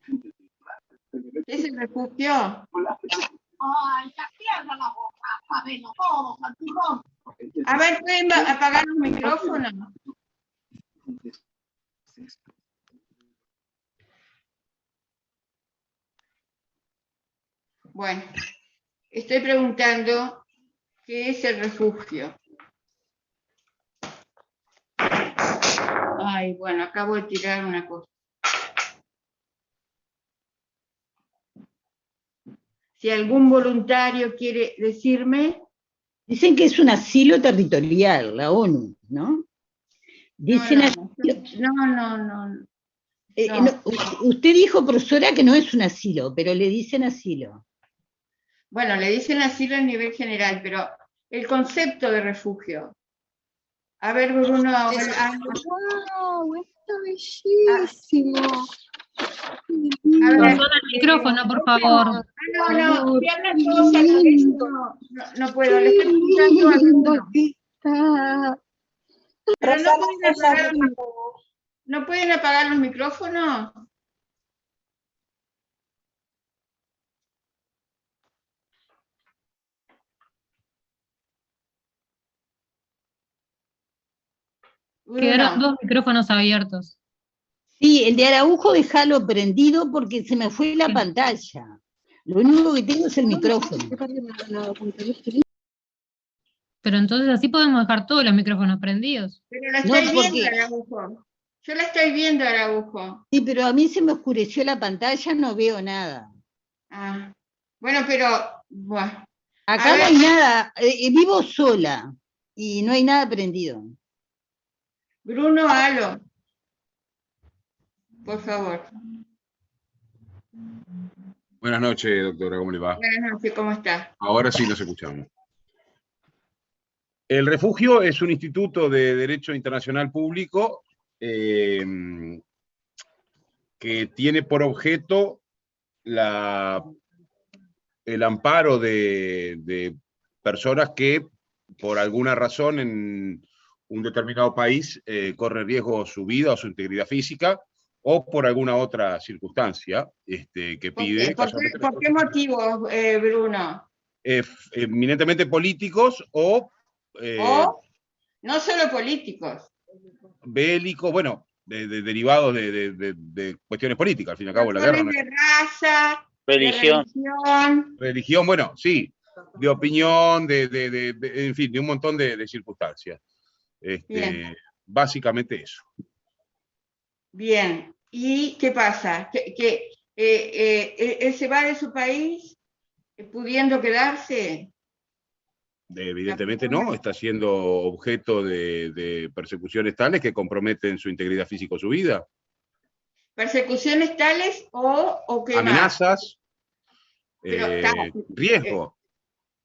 ¿Qué es el refugio? Ay, ya cierra la boca, sabemos todos, Santurrón. A ver, ¿pueden apagar los micrófonos? Bueno, estoy preguntando qué es el refugio. Ay, bueno, acabo de tirar una cosa. Si algún voluntario quiere decirme. Dicen que es un asilo territorial, la ONU, ¿no? Dicen No. Usted dijo, profesora, que no es un asilo, pero le dicen asilo. Bueno, le dicen asilo a nivel general, pero el concepto de refugio. A ver, Bruno, ahora. ¡Wow! ¡Está bellísimo! A ver, el micrófono, por favor. No, si hablan todos a la vez, no puedo. Le estoy preguntando a Bruno. Pero ¿no pueden apagar los micrófonos? Quedaron 2 micrófonos abiertos. Sí, el de Araujo déjalo prendido porque se me fue la pantalla. Lo único que tengo es el micrófono. Pero entonces así podemos dejar todos los micrófonos prendidos. Pero la estoy viendo, Araujo. Yo la estoy viendo, Araujo. Sí, pero a mí se me oscureció la pantalla, no veo nada. Ah, bueno, pero... Bueno. Acá no hay nada, vivo sola y no hay nada prendido. Bruno, halo. Por favor. Buenas noches, doctora, ¿cómo le va? Buenas noches, ¿cómo está? Ahora sí nos escuchamos. El refugio es un instituto de derecho internacional público que tiene por objeto el amparo de personas que por alguna razón en un determinado país corre riesgo su vida o su integridad física, o por alguna otra circunstancia que pide... ¿Por qué motivos, Bruno? Eminentemente políticos o... no solo políticos. Bélicos, bueno, derivados de cuestiones políticas, al fin y al cabo la guerra. De raza, religión. Religión, bueno, sí, de opinión, en fin, de un montón de circunstancias. Básicamente eso. Bien, ¿y qué pasa? ¿Él se va de su país pudiendo quedarse? Evidentemente no, está siendo objeto de persecuciones tales que comprometen su integridad física o su vida. ¿Persecuciones tales o qué amenazas, más? Riesgo.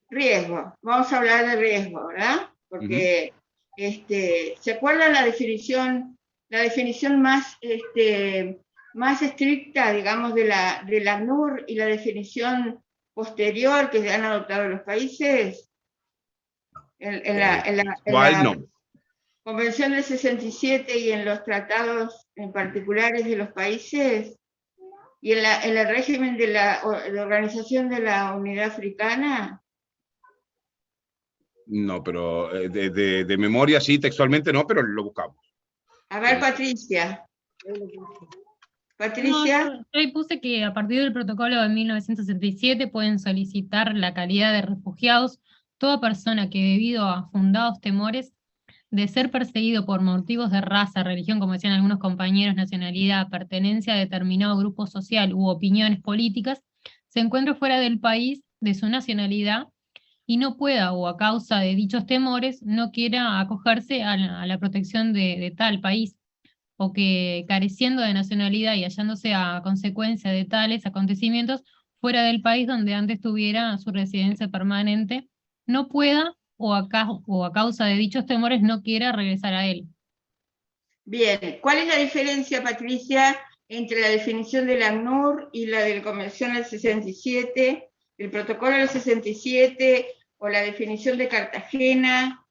Riesgo, vamos a hablar de riesgo, ¿verdad? Porque, ¿se acuerdan la definición más, más estricta, digamos, de la ACNUR y la definición posterior que han adoptado los países? En la Convención del 67 y en los tratados en particulares de los países, y en el régimen de la Organización de la Unidad Africana. No, pero de memoria sí, textualmente no, pero lo buscamos. A ver, Patricia. Patricia. No, yo ahí puse que a partir del protocolo de 1967 pueden solicitar la calidad de refugiados toda persona que debido a fundados temores de ser perseguido por motivos de raza, religión, como decían algunos compañeros, nacionalidad, pertenencia a determinado grupo social u opiniones políticas, se encuentre fuera del país de su nacionalidad y no pueda, o a causa de dichos temores, no quiera acogerse a la protección de tal país, o que careciendo de nacionalidad y hallándose a consecuencia de tales acontecimientos fuera del país donde antes tuviera su residencia permanente, no pueda, o a causa de dichos temores, no quiera regresar a él. Bien, ¿cuál es la diferencia, Patricia, entre la definición de la ACNUR y la de la Convención del 67, el protocolo del 67 o la definición de Cartagena?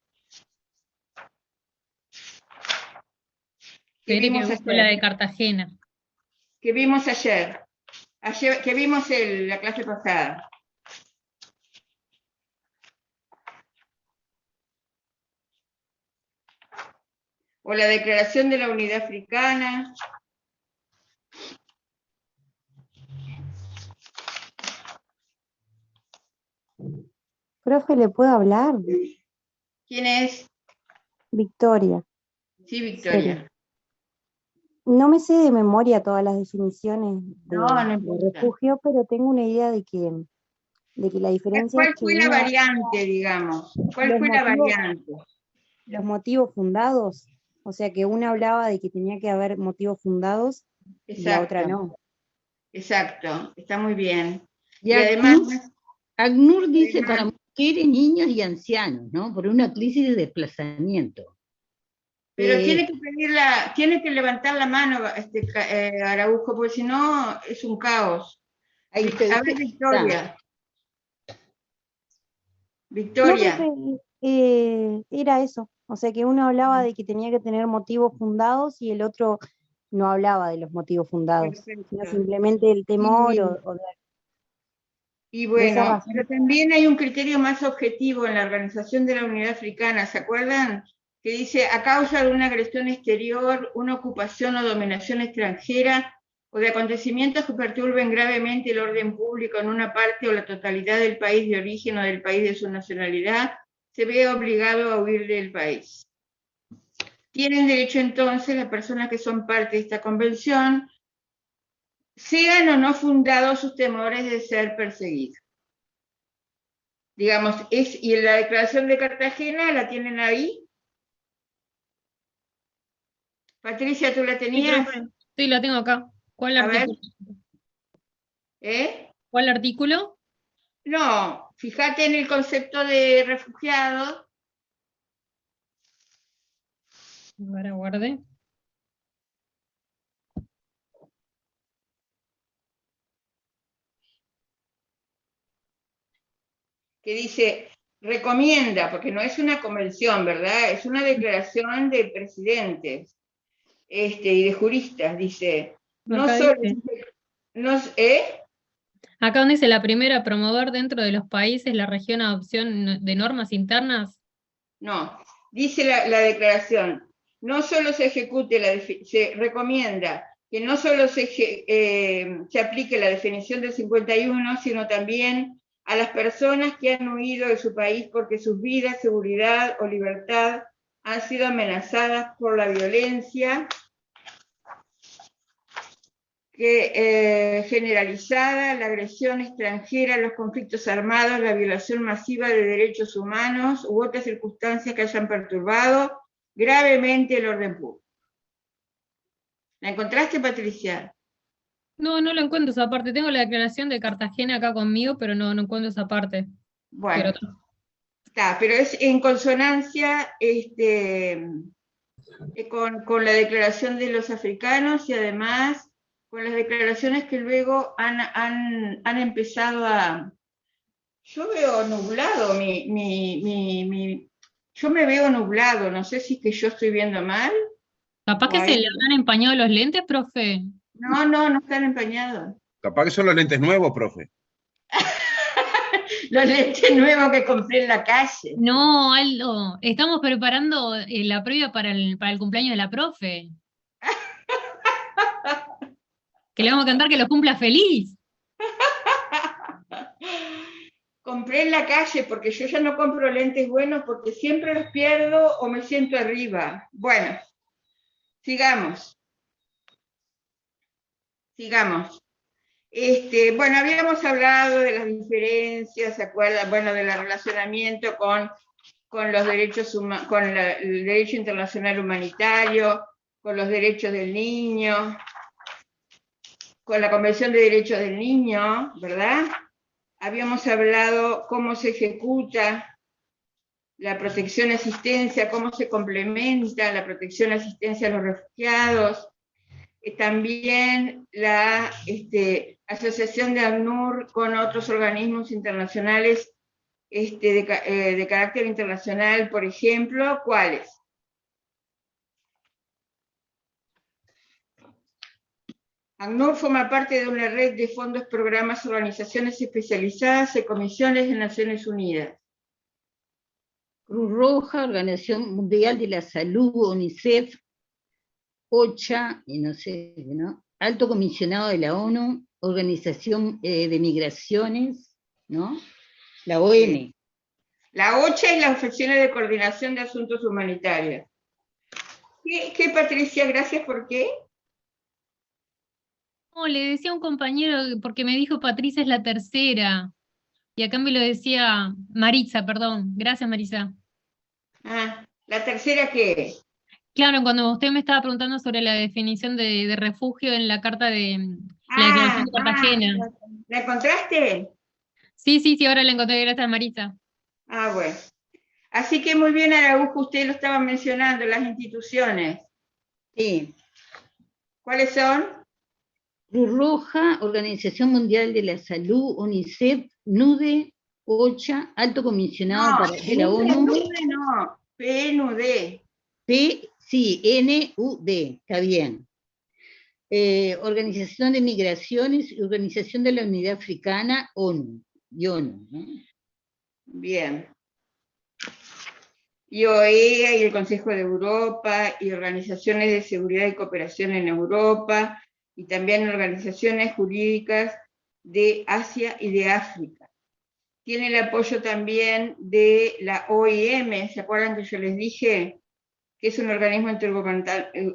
Que vimos ayer. La de Cartagena. Que vimos ayer. que vimos la clase pasada. O la Declaración de la Unidad Africana. Profe, ¿le puedo hablar? ¿Quién es? Victoria. Sí, Victoria. No me sé de memoria todas las definiciones No de importa. refugio, pero tengo una idea de que la diferencia es ¿Cuál que fue la uno, variante, digamos? ¿Cuál los fue la motivos, variante? los motivos fundados, o sea que una hablaba de que tenía que haber motivos fundados y la otra Exacto, no. exacto, está muy bien. Y Y además, ACNUR dice para mujeres, niños y ancianos, ¿no? Por una crisis de desplazamiento. pero tiene que levantar la mano Araujo, porque si no es un caos. Ahí te A ver, Victoria. No, Victoria. profe, era eso, o sea que uno hablaba de que tenía que tener motivos fundados y el otro no hablaba de los motivos fundados, sino Perfecto. simplemente el temor Y, o y de esa bueno, razón. pero también hay un criterio más objetivo en la Organización de la Unidad Africana, ¿se acuerdan? Que dice, a causa de una agresión exterior, una ocupación o dominación extranjera, o de acontecimientos que perturben gravemente el orden público en una parte o la totalidad del país de origen o del país de su nacionalidad, se ve obligado a huir del país. Tienen derecho entonces las personas que son parte de esta convención, sean o no fundados sus temores de ser perseguidos. Digamos, y en la Declaración de Cartagena, ¿la tienen ahí? Patricia, ¿tú la tenías? Sí, la tengo acá. ¿Cuál A ver. artículo? ¿Eh? ¿Cuál artículo? No, fíjate en el concepto de refugiado. Ahora guardé. Que dice, recomienda, porque no es una convención, ¿verdad? Es una declaración de presidentes y de juristas, dice, no Acá solo... dice. Acá donde dice la primera, promover dentro de los países la región adopción de normas internas. No, dice la declaración, no solo se ejecute, se recomienda que no solo se aplique la definición del 51, sino también a las personas que han huido de su país porque sus vidas, seguridad o libertad han sido amenazadas por la violencia generalizada, la agresión extranjera, los conflictos armados, la violación masiva de derechos humanos u otras circunstancias que hayan perturbado gravemente el orden público. ¿La encontraste, Patricia? No, no lo encuentro esa parte. Tengo la declaración de Cartagena acá conmigo, pero no encuentro esa parte. Bueno, Pero está, pero es en consonancia con la declaración de los africanos y además con las declaraciones que luego han empezado a... Yo veo nublado yo me veo nublado, no sé si es que yo estoy viendo mal. capaz que se le han empañado los lentes, profe. No están empañados. Capaz que son los lentes nuevos, profe. Los lentes nuevos que compré en la calle. No, Aldo, estamos preparando la previa para el cumpleaños de la profe. Que le vamos a cantar que lo cumpla feliz. Compré en la calle porque yo ya no compro lentes buenos porque siempre los pierdo o me siento arriba. Bueno, sigamos. Bueno, habíamos hablado de las diferencias, ¿se acuerdan? Bueno, del relacionamiento con los derechos humanos, con el derecho internacional humanitario, con los derechos del niño, con la Convención de Derechos del Niño, ¿verdad? Habíamos hablado cómo se ejecuta la protección y asistencia, cómo se complementa la protección y asistencia a los refugiados, también la asociación de ACNUR con otros organismos internacionales de carácter internacional, por ejemplo, ¿cuáles? ACNUR forma parte de una red de fondos, programas, organizaciones especializadas y comisiones de Naciones Unidas. Cruz Roja, Organización Mundial de la Salud, UNICEF, OCHA, y no sé, ¿no? Alto Comisionado de la ONU, Organización de Migraciones, ¿no? La OM. La OCHA es la Oficina de Coordinación de Asuntos Humanitarios. ¿Qué, Patricia? Gracias, ¿por qué? No, le decía a un compañero, porque me dijo Patricia es la tercera, y acá me lo decía Maritza, perdón. Gracias, Maritza. Ah, ¿la tercera qué? Claro, cuando usted me estaba preguntando sobre la definición de refugio en la carta de la Declaración de Cartagena. ¿La encontraste? Sí, ahora la encontré, gracias, Maritza. Ah, bueno. Así que muy bien, Araujo, usted lo estaba mencionando, las instituciones. Sí. ¿Cuáles son? Cruz Roja, Organización Mundial de la Salud, UNICEF, NUDE, OCHA, Alto Comisionado de la ONU. NUDE no, PNUD. Sí, NUD, está bien. Organización de Migraciones y Organización de la Unidad Africana, ONU. Y ONU, ¿no? Bien. Y OEA y el Consejo de Europa y organizaciones de seguridad y cooperación en Europa y también organizaciones jurídicas de Asia y de África. Tiene el apoyo también de la OIM, ¿se acuerdan que yo les dije que es un organismo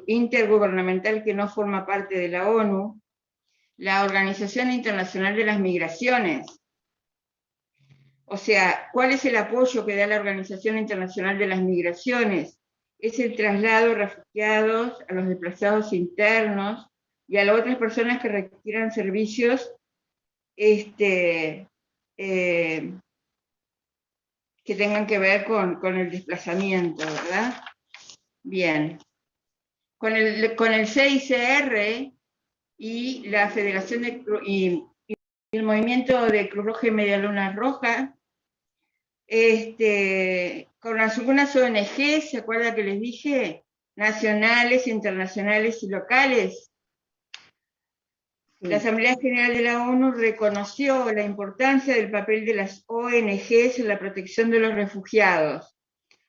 intergubernamental que no forma parte de la ONU? La Organización Internacional de las Migraciones. O sea, ¿cuál es el apoyo que da la Organización Internacional de las Migraciones? Es el traslado de refugiados, a los desplazados internos y a las otras personas que requieran servicios que tengan que ver con el desplazamiento, ¿verdad? Bien. Con el CICR y la Federación y el Movimiento de Cruz Roja y Media Luna Roja, con algunas ONG, ¿se acuerda que les dije? Nacionales, internacionales y locales. Sí. La Asamblea General de la ONU reconoció la importancia del papel de las ONGs en la protección de los refugiados.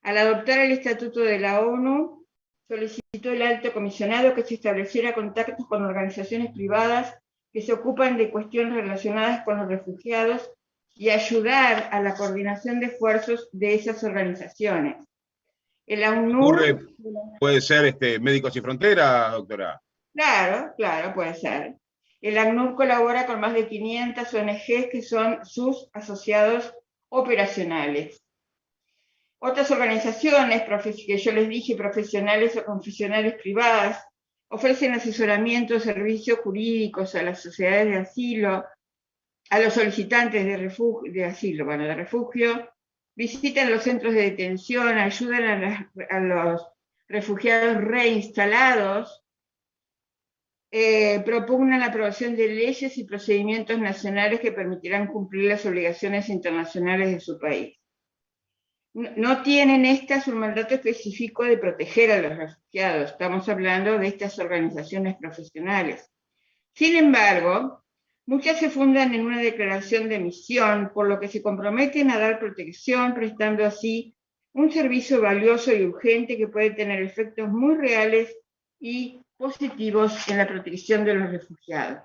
Al adoptar el Estatuto de la ONU, solicitó el Alto Comisionado que se estableciera contactos con organizaciones privadas que se ocupan de cuestiones relacionadas con los refugiados y ayudar a la coordinación de esfuerzos de esas organizaciones. El AUNUR... ¿Puede ser Médicos Sin Fronteras, doctora? Claro, puede ser. El ACNUR colabora con más de 500 ONGs que son sus asociados operacionales. Otras organizaciones, que yo les dije, profesionales o confesionales privadas, ofrecen asesoramiento, servicios jurídicos a las sociedades de asilo, a los solicitantes de refugio, visitan los centros de detención, ayudan a los refugiados reinstalados, propugnan la aprobación de leyes y procedimientos nacionales que permitirán cumplir las obligaciones internacionales de su país. No tienen estas un mandato específico de proteger a los refugiados, estamos hablando de estas organizaciones profesionales. Sin embargo, muchas se fundan en una declaración de misión, por lo que se comprometen a dar protección, prestando así un servicio valioso y urgente que puede tener efectos muy reales y positivos en la protección de los refugiados.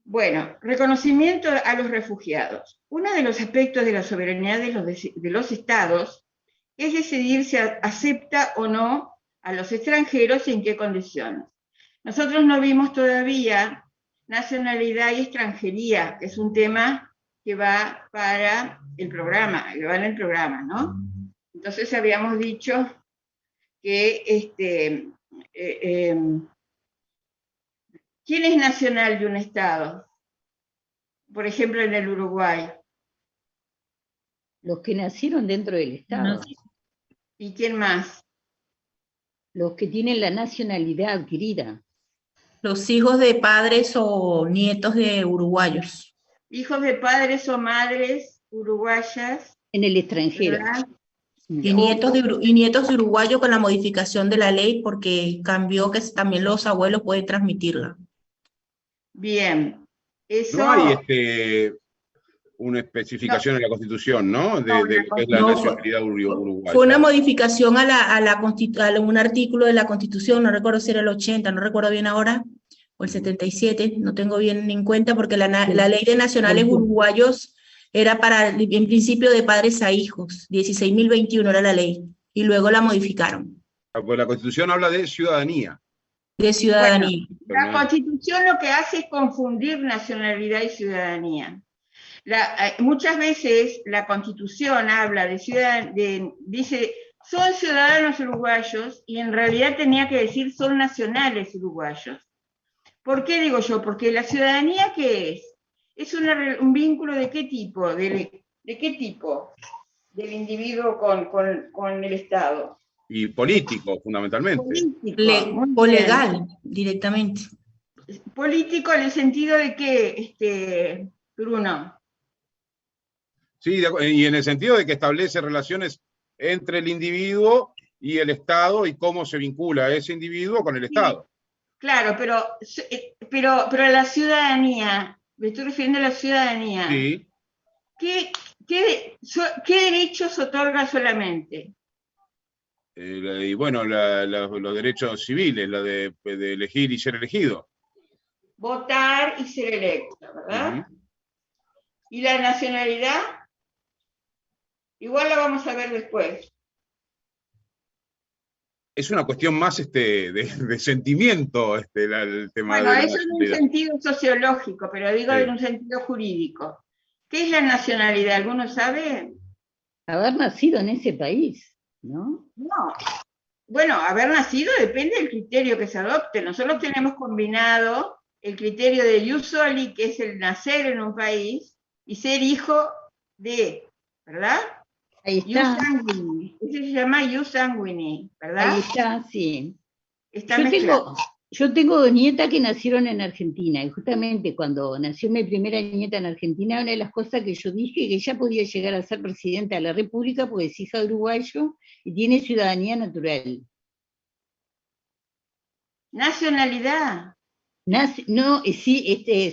Bueno, reconocimiento a los refugiados. Uno de los aspectos de la soberanía de los estados es decidir si acepta o no a los extranjeros y en qué condiciones. Nosotros no vimos todavía nacionalidad y extranjería, que es un tema que va para el programa, que va en el programa, ¿no? Entonces habíamos dicho que ¿quién es nacional de un estado? Por ejemplo, en el Uruguay. Los que nacieron dentro del estado. ¿Y quién más? Los que tienen la nacionalidad adquirida. Los hijos de padres o nietos de uruguayos. Hijos de padres o madres uruguayas. En el extranjero. ¿Verdad? Y nietos de uruguayo con la modificación de la ley, porque cambió que también los abuelos pueden transmitirla. Bien. Eso, No hay una especificación en la Constitución, ¿no? De lo que es la No, nacionalidad uruguaya. fue una modificación a un artículo de la Constitución, no recuerdo si era el 80, no recuerdo bien ahora, o el 77, no tengo bien en cuenta, porque la ley de nacionales uruguayos era en principio de padres a hijos, 16.021 era la ley, y luego la modificaron. Pues la Constitución habla de ciudadanía. De ciudadanía. Bueno, la Constitución lo que hace es confundir nacionalidad y ciudadanía. Muchas veces la Constitución habla dice, son ciudadanos uruguayos, y en realidad tenía que decir son nacionales uruguayos. ¿Por qué digo yo? Porque la ciudadanía, ¿qué es? ¿Es un vínculo de qué tipo? ¿De qué tipo? Del individuo con el Estado. Y político, fundamentalmente. Político, O legal, directamente. Político en el sentido de que, Bruno. Sí, y en el sentido de que establece relaciones entre el individuo y el Estado y cómo se vincula ese individuo con el Estado. Claro, pero la ciudadanía, me estoy refiriendo a la ciudadanía. Sí. ¿Qué derechos otorga solamente? Y bueno, los derechos civiles, la de elegir y ser elegido. Votar y ser electo, ¿verdad? ¿Y la nacionalidad? Igual la vamos a ver después. Es una cuestión más de sentimiento el tema bueno, de la eso en un sentido sociológico, pero digo en un sentido jurídico. ¿Qué es la nacionalidad? ¿Alguno sabe? Haber nacido en ese país, ¿no? No. Bueno, haber nacido depende del criterio que se adopte. Nosotros tenemos combinado el criterio de ius soli, que es el nacer en un país, y ser hijo de, ¿verdad? Ahí está. Ius sanguinis. Ese se llama ius sanguinis, ¿verdad? Ahí está, sí. Está mezclado. Yo tengo 2 nietas que nacieron en Argentina, y justamente cuando nació mi primera nieta en Argentina, una de las cosas que yo dije, que ella podía llegar a ser presidenta de la República porque es hija de uruguayo y tiene ciudadanía natural. ¿Nacionalidad?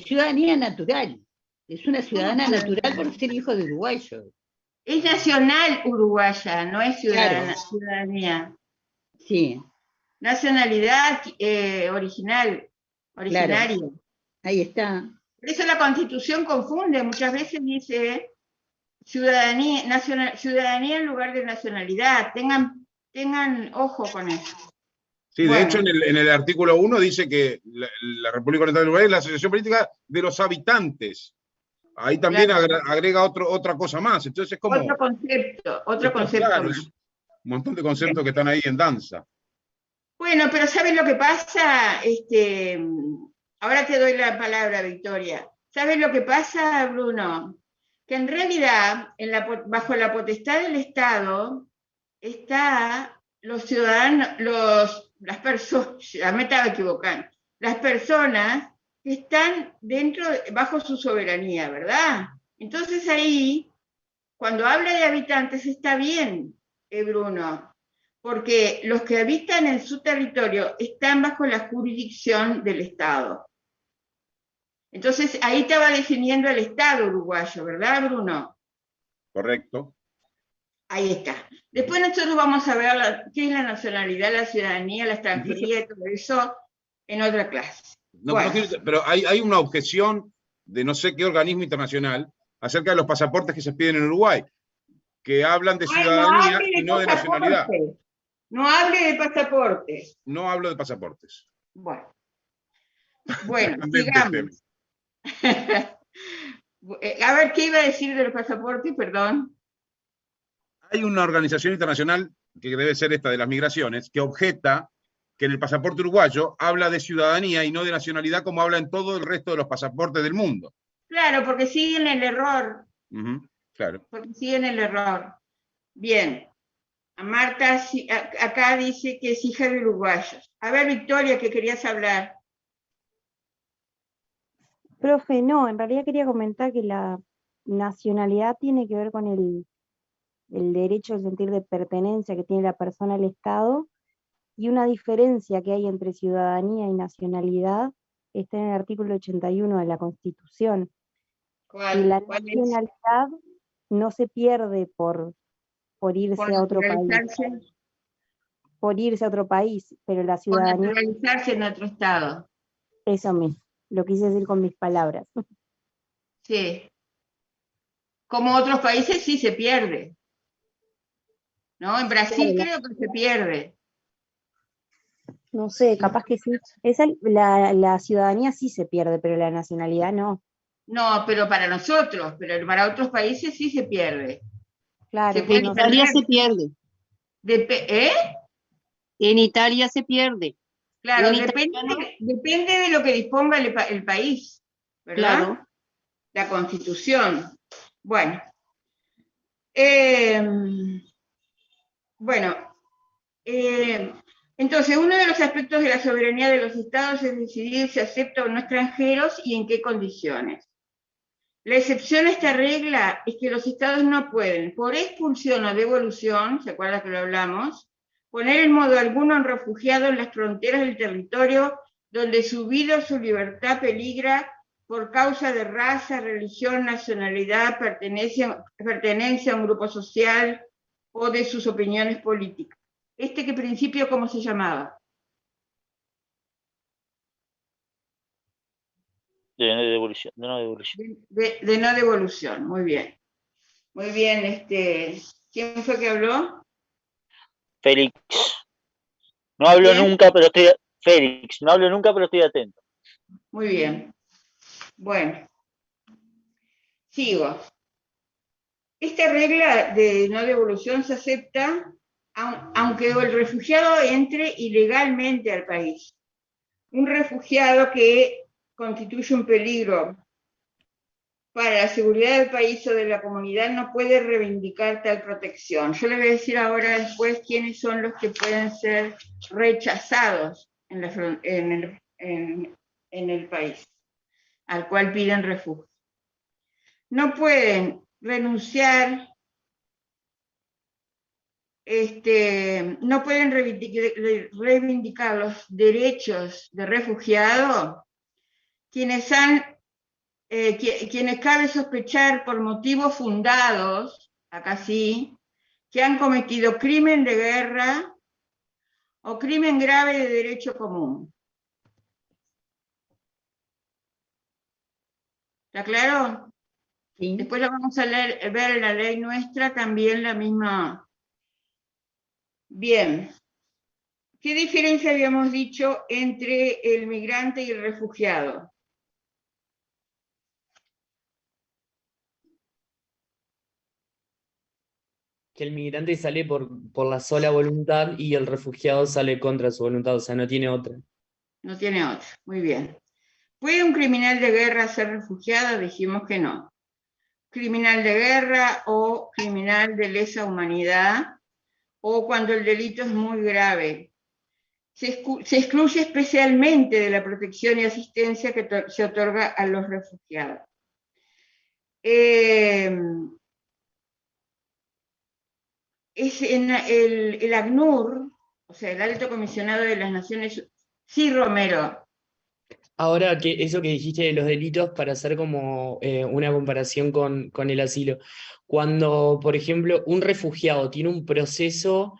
Ciudadanía natural. Es una ciudadana natural por ser hijo de uruguayo. Es nacional uruguaya, no es Claro. ciudadanía. Sí. Nacionalidad originaria. Claro. Ahí está. Por eso la Constitución confunde, muchas veces dice ciudadanía en lugar de nacionalidad. Tengan ojo con eso. Sí, de hecho en el artículo 1 dice que la República Oriental de Uruguay es la asociación política de los habitantes. Ahí también agrega otra cosa más. Entonces es como... Otro concepto. Claro, es un montón de conceptos que están ahí en danza. Bueno, pero ¿sabes lo que pasa? Ahora te doy la palabra, Victoria. ¿Sabes lo que pasa, Bruno? Que en realidad, bajo la potestad del Estado, está los ciudadanos, las personas, ya me estaba equivocando, las personas que están bajo su soberanía, ¿verdad? Entonces ahí, cuando habla de habitantes, está bien, Bruno, porque los que habitan en su territorio están bajo la jurisdicción del Estado. Entonces, ahí estaba definiendo el Estado uruguayo, ¿verdad, Bruno? Correcto. Ahí está. Después nosotros vamos a ver qué es la nacionalidad, la ciudadanía, la extranjería y todo eso en otra clase. No, bueno. Pero hay una objeción de no sé qué organismo internacional acerca de los pasaportes que se piden en Uruguay, que hablan de ciudadanía y no de nacionalidad. No hable de pasaportes. No hablo de pasaportes. Bueno, sigamos. A ver, ¿qué iba a decir de los pasaportes? Perdón. Hay una organización internacional, que debe ser esta de las migraciones, que objeta que en el pasaporte uruguayo habla de ciudadanía y no de nacionalidad, como habla en todo el resto de los pasaportes del mundo. Claro, porque siguen el error. Claro. Porque siguen el error. Bien. Marta acá dice que es hija de uruguayos. A ver, Victoria, que querías hablar. Profe, no, en realidad quería comentar que la nacionalidad tiene que ver con el derecho al sentir de pertenencia que tiene la persona al Estado, y una diferencia que hay entre ciudadanía y nacionalidad está en el artículo 81 de la Constitución, que la ¿Cuál es? nacionalidad no se pierde por Por irse a otro país, naturalizarse, por irse a otro país, pero la por ciudadanía, naturalizarse en otro estado. eso mismo, lo quise decir con mis palabras. Sí. Como otros países sí se pierde. ¿No? En Brasil Claro, creo que se pierde. no sé, capaz que sí. La ciudadanía sí se pierde, pero la nacionalidad no. No, pero para nosotros, pero para otros países sí se pierde. Claro, Se puede no sé. Italia perder. se pierde. ¿Eh? En Italia se pierde. Claro, Un depende, italiano, depende de lo que disponga el país, ¿verdad? claro. La Constitución. Bueno. Bueno, entonces uno de los aspectos de la soberanía de los estados es decidir si acepta o no extranjeros y en qué condiciones. La excepción a esta regla es que los estados no pueden, por expulsión o devolución, ¿se acuerda que lo hablamos?, poner en modo alguno a un refugiado en las fronteras del territorio donde su vida o su libertad peligra por causa de raza, religión, nacionalidad, pertenencia a un grupo social o de sus opiniones políticas. ¿Qué principio cómo se llamaba? De no devolución. De no devolución. De no devolución, muy bien. Muy bien, ¿quién fue que habló? Félix. No hablo ¿Quién? nunca, pero estoy... Félix, no hablo nunca, pero estoy atento. Muy bien. Bueno, sigo. Esta regla de no devolución se acepta aunque el refugiado entre ilegalmente al país. Un refugiado que constituye un peligro para la seguridad del país o de la comunidad no puede reivindicar tal protección. Yo le voy a decir ahora después quiénes son los que pueden ser rechazados en el país al cual piden refugio. No pueden renunciar, no pueden reivindicar los derechos de refugiado quienes cabe sospechar por motivos fundados, acá sí, que han cometido crimen de guerra o crimen grave de derecho común. ¿Está claro? Sí. Después lo vamos a ver en la ley nuestra también la misma. Bien. ¿Qué diferencia habíamos dicho entre el migrante y el refugiado? Que el migrante sale por la sola voluntad y el refugiado sale contra su voluntad, o sea, no tiene otra. No tiene otra, muy bien. ¿Puede un criminal de guerra ser refugiado? Dijimos que no. Criminal de guerra o criminal de lesa humanidad, o cuando el delito es muy grave. Se excluye especialmente de la protección y asistencia que se otorga a los refugiados. Es en el ACNUR, o sea, el Alto Comisionado de las Naciones. Sí, Romero. Ahora, que eso que dijiste de los delitos, para hacer como una comparación con el asilo. Cuando, por ejemplo, un refugiado tiene un proceso,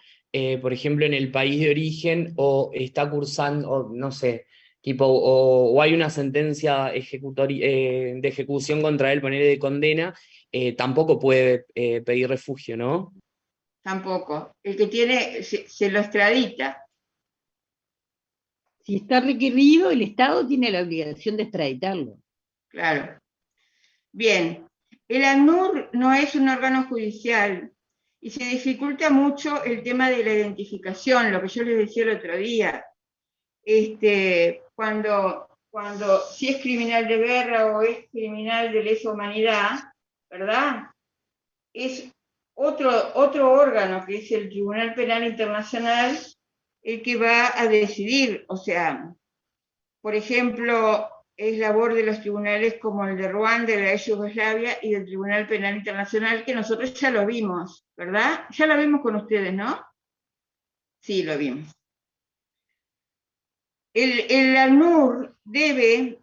por ejemplo, en el país de origen, o está cursando, o no sé, tipo, o hay una sentencia de ejecución contra él, ponerle de condena, tampoco puede pedir refugio, ¿no? Tampoco. El que tiene, se lo extradita. Si está requerido, el Estado tiene la obligación de extraditarlo. Claro. Bien. El ACNUR no es un órgano judicial y se dificulta mucho el tema de la identificación, lo que yo les decía el otro día. Cuando si es criminal de guerra o es criminal de lesa humanidad, ¿verdad? Es otro órgano, que es el Tribunal Penal Internacional, el que va a decidir. O sea, por ejemplo, es labor de los tribunales como el de Ruanda, de la ex Yugoslavia y del Tribunal Penal Internacional, que nosotros ya lo vimos, ¿verdad? Ya lo vimos con ustedes, ¿no? Sí, lo vimos. El ACNUR debe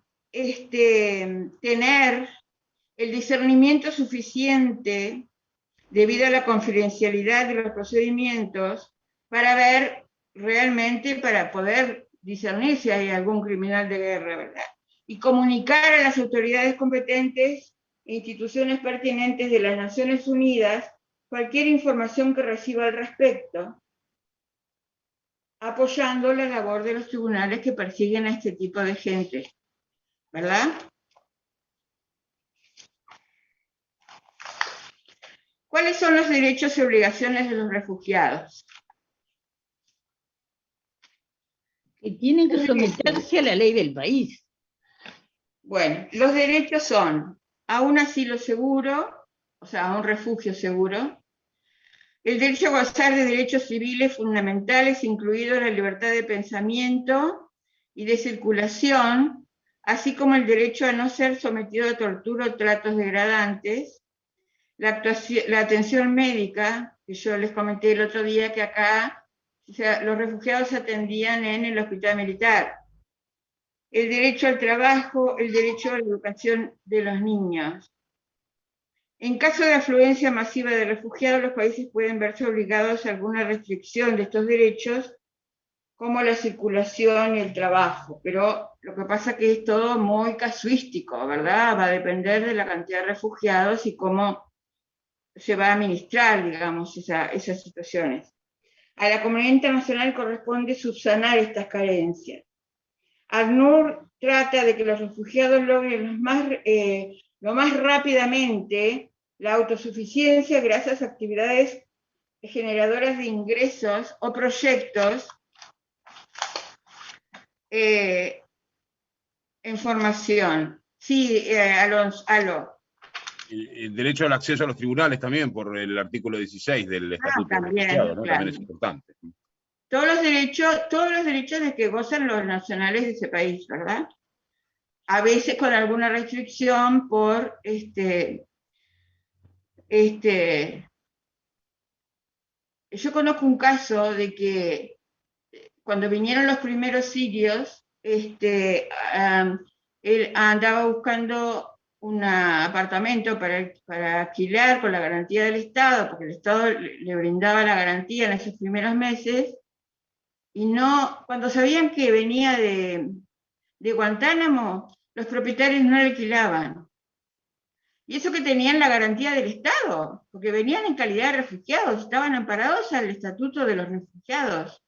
tener el discernimiento suficiente, debido a la confidencialidad de los procedimientos, para ver realmente, para poder discernir si hay algún criminal de guerra, ¿verdad? Y comunicar a las autoridades competentes e instituciones pertinentes de las Naciones Unidas cualquier información que reciba al respecto, apoyando la labor de los tribunales que persiguen a este tipo de gente, ¿verdad? ¿Cuáles son los derechos y obligaciones de los refugiados? Que tienen que someterse a la ley del país. Bueno, los derechos son a un asilo seguro, o sea, a un refugio seguro, el derecho a gozar de derechos civiles fundamentales, incluido la libertad de pensamiento y de circulación, así como el derecho a no ser sometido a tortura o tratos degradantes, la atención médica, que yo les comenté el otro día que acá, o sea, los refugiados se atendían en el hospital militar, el derecho al trabajo, el derecho a la educación de los niños. En caso de afluencia masiva de refugiados, los países pueden verse obligados a alguna restricción de estos derechos, como la circulación y el trabajo, pero lo que pasa es que es todo muy casuístico, ¿verdad? Va a depender de la cantidad de refugiados y cómo se va a administrar, digamos, esas situaciones. A la comunidad internacional corresponde subsanar estas carencias. ACNUR trata de que los refugiados logren lo más rápidamente la autosuficiencia gracias a actividades generadoras de ingresos o proyectos en formación. Sí, Alonso. El derecho al acceso a los tribunales también, por el artículo 16 del Estatuto también, de Refugiados, ¿no? claro. También es importante. Todos los derechos de que gozan los nacionales de ese país, ¿verdad? A veces con alguna restricción por yo conozco un caso de que cuando vinieron los primeros sirios, él andaba buscando un apartamento para alquilar con la garantía del Estado, porque el Estado le brindaba la garantía en esos primeros meses, y no, cuando sabían que venía de Guantánamo, los propietarios no le alquilaban. Y eso que tenían la garantía del Estado, porque venían en calidad de refugiados, estaban amparados al Estatuto de los Refugiados,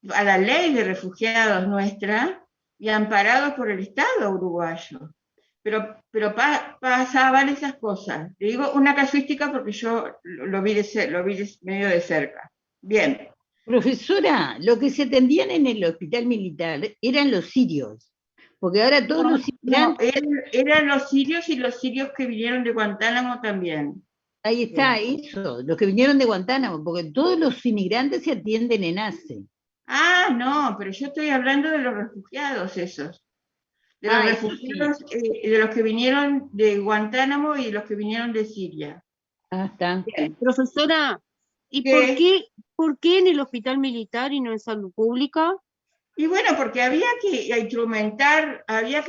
a la ley de refugiados nuestra, y amparados por el Estado uruguayo. Pero pasaban esas cosas. Le digo una casuística porque yo lo vi medio de cerca. Bien. Profesora, lo que se atendían en el hospital militar eran los sirios, porque ahora todos los inmigrantes... eran los sirios y los sirios que vinieron de Guantánamo también. Ahí está, eso, los que vinieron de Guantánamo, porque todos los inmigrantes se atienden en ACE. Ah, no, pero yo estoy hablando de los refugiados esos. De los refugiados, sí. De los que vinieron de Guantánamo y de los que vinieron de Siria. Ah, está. Bien. Profesora, ¿y por qué en el hospital militar y no en salud pública? Y bueno, porque había que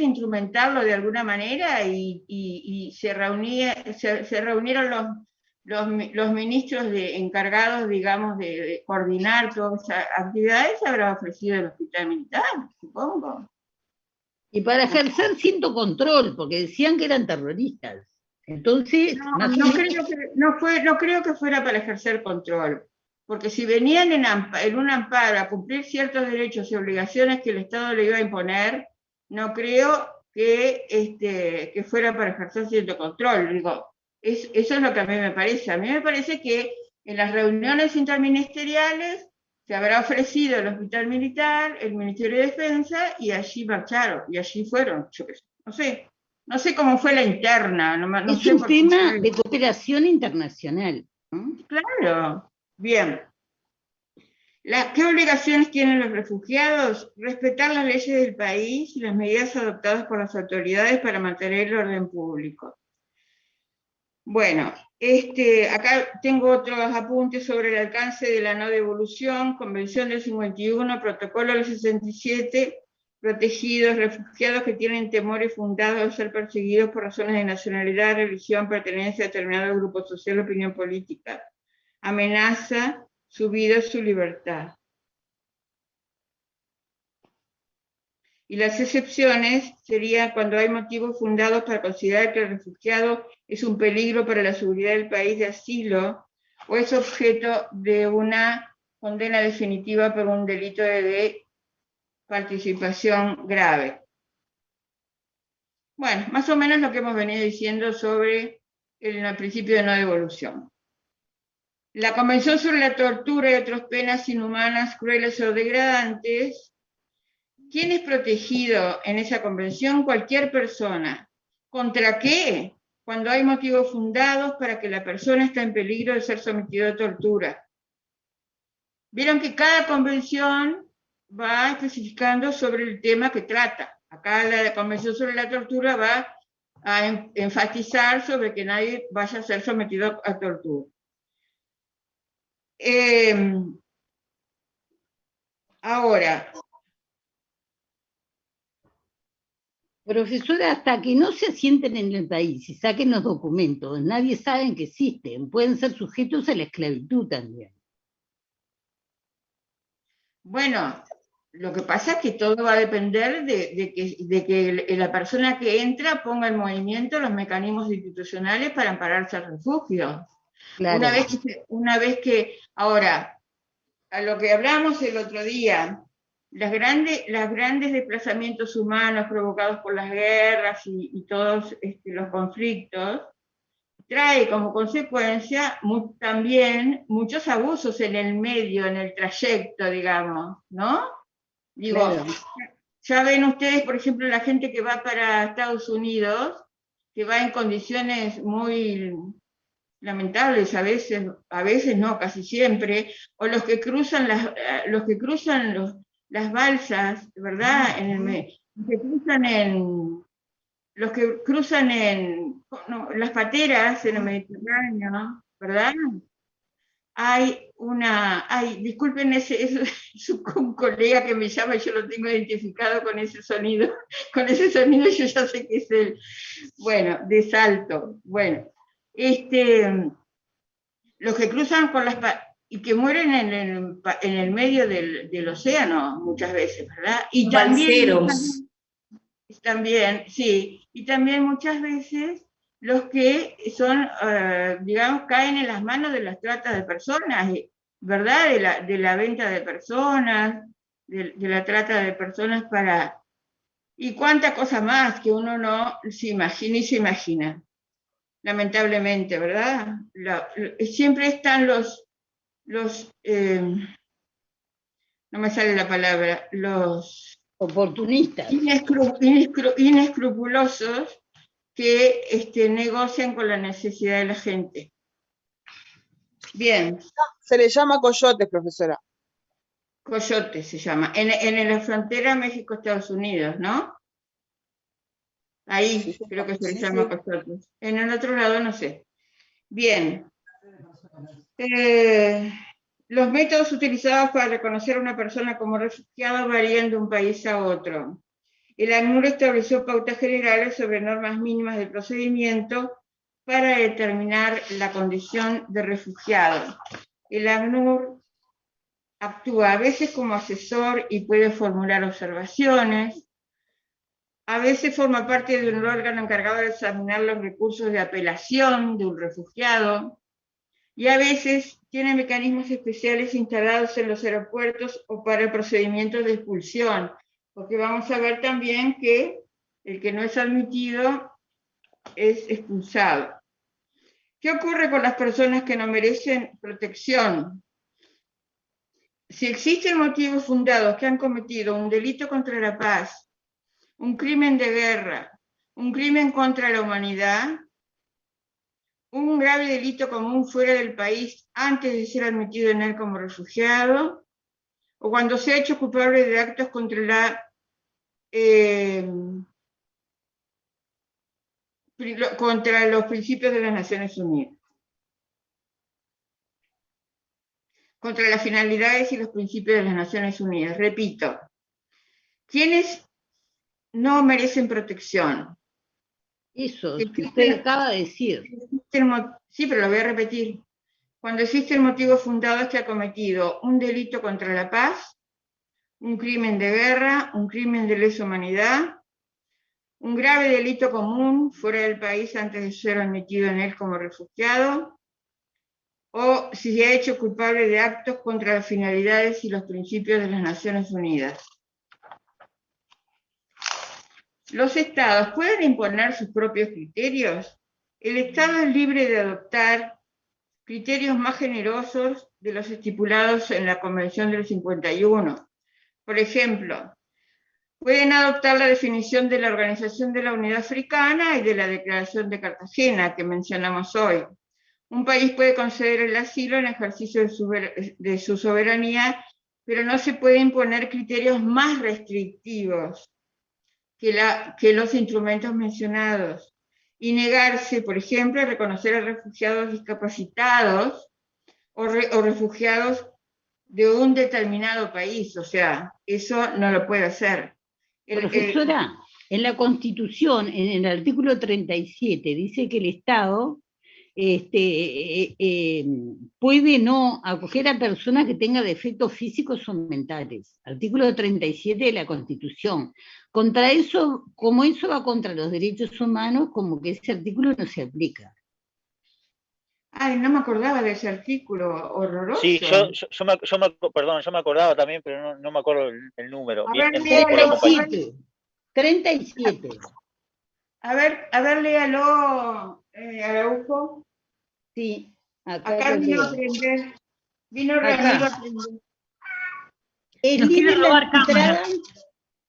instrumentarlo de alguna manera y se reunieron los ministros encargados, digamos, de coordinar todas esas actividades, se habrá ofrecido el hospital militar, supongo. Y para ejercer cierto control, porque decían que eran terroristas. Entonces, no creo que fuera para ejercer control, porque si venían en un amparo a cumplir ciertos derechos y obligaciones que el Estado le iba a imponer, no creo que fuera para ejercer cierto control. Digo, eso es lo que a mí me parece. A mí me parece que en las reuniones interministeriales se habrá ofrecido el hospital militar, el Ministerio de Defensa, y allí marcharon, y allí fueron. Yo no sé cómo fue la interna. No es un tema de cooperación internacional, ¿no? Claro, bien. ¿Qué obligaciones tienen los refugiados? Respetar las leyes del país y las medidas adoptadas por las autoridades para mantener el orden público. Bueno, acá tengo otros apuntes sobre el alcance de la no devolución, Convención del 51, Protocolo del 67, protegidos, refugiados que tienen temores fundados de ser perseguidos por razones de nacionalidad, religión, pertenencia a determinado grupo social o opinión política. Amenaza su vida y su libertad. Y las excepciones serían cuando hay motivos fundados para considerar que el refugiado es un peligro para la seguridad del país de asilo o es objeto de una condena definitiva por un delito de participación grave. Bueno, más o menos lo que hemos venido diciendo sobre el principio de no devolución. La Convención sobre la Tortura y otras penas inhumanas, crueles o degradantes. ¿Quién es protegido en esa convención? Cualquier persona. ¿Contra qué? Cuando hay motivos fundados para que la persona está en peligro de ser sometida a tortura. Vieron que cada convención va especificando sobre el tema que trata. Acá la Convención sobre la Tortura va a enfatizar sobre que nadie vaya a ser sometido a tortura. Ahora, profesora, hasta que no se asienten en el país y saquen los documentos, nadie sabe que existen, pueden ser sujetos a la esclavitud también. Bueno, lo que pasa es que todo va a depender de que la persona que entra ponga en movimiento los mecanismos institucionales para ampararse al refugio. Claro. Una vez que, ahora, a lo que hablamos el otro día, los grandes desplazamientos humanos provocados por las guerras y todos los conflictos, trae como consecuencia también muchos abusos en el medio, en el trayecto, digamos, ¿no? Digo, claro. Ya ven ustedes, por ejemplo, la gente que va para Estados Unidos, que va en condiciones muy lamentables a veces no, casi siempre, o los que cruzan las balsas, ¿verdad? Los que cruzan las pateras en el Mediterráneo, ¿verdad? Disculpen, es un colega que me llama y yo lo tengo identificado con ese sonido yo ya sé que es de Salto. Bueno, los que cruzan y que mueren en el medio del océano muchas veces, ¿verdad? Y también, sí, y también muchas veces los que son, digamos, caen en las manos de las tratas de personas, ¿verdad? De la venta de personas, de la trata de personas y cuánta cosa más que uno no se imagina y se imagina, lamentablemente, ¿verdad? Siempre están los no me sale la palabra, los oportunistas, inescrupulosos que negocian con la necesidad de la gente. Bien. Se le llama coyotes, profesora. Coyotes se llama. En la frontera México-Estados Unidos, ¿no? Ahí sí, creo que se le llama coyotes. En el otro lado no sé. Bien. Los métodos utilizados para reconocer a una persona como refugiado varían de un país a otro. El ACNUR estableció pautas generales sobre normas mínimas de procedimiento para determinar la condición de refugiado. El ACNUR actúa a veces como asesor y puede formular observaciones, a veces forma parte de un órgano encargado de examinar los recursos de apelación de un refugiado, y a veces tiene mecanismos especiales instalados en los aeropuertos o para procedimientos de expulsión, porque vamos a ver también que el que no es admitido es expulsado. ¿Qué ocurre con las personas que no merecen protección? Si existen motivos fundados que han cometido un delito contra la paz, un crimen de guerra, un crimen contra la humanidad, un grave delito común fuera del país antes de ser admitido en él como refugiado, o cuando sea hecho culpable de actos contra contra los principios de las Naciones Unidas. Contra las finalidades y los principios de las Naciones Unidas. Repito, ¿quiénes no merecen protección? Eso, que usted acaba de decir. Sí, pero lo voy a repetir. Cuando existen motivos fundados que ha cometido un delito contra la paz, un crimen de guerra, un crimen de lesa humanidad, un grave delito común fuera del país antes de ser admitido en él como refugiado, o si se ha hecho culpable de actos contra las finalidades y los principios de las Naciones Unidas. ¿Los estados pueden imponer sus propios criterios? El Estado es libre de adoptar criterios más generosos de los estipulados en la Convención del 51. Por ejemplo, pueden adoptar la definición de la Organización de la Unidad Africana y de la Declaración de Cartagena, que mencionamos hoy. Un país puede conceder el asilo en ejercicio de su soberanía, pero no se puede imponer criterios más restrictivos que los instrumentos mencionados, y negarse, por ejemplo, a reconocer a refugiados discapacitados o refugiados de un determinado país. O sea, eso no lo puede hacer. Profesora, en la Constitución, en el artículo 37, dice que el Estado puede no acoger a personas que tengan defectos físicos o mentales. Artículo 37 de la Constitución. Contra eso, como eso va contra los derechos humanos, como que ese artículo no se aplica. Ay, no me acordaba de ese artículo horroroso. Sí, perdón, yo me acordaba también, pero no me acuerdo el número. A ver, 37. A ver, léalo, Araujo. Sí, acá vino a aprender. Vino Ramiro a aprender. Es libre la entrada.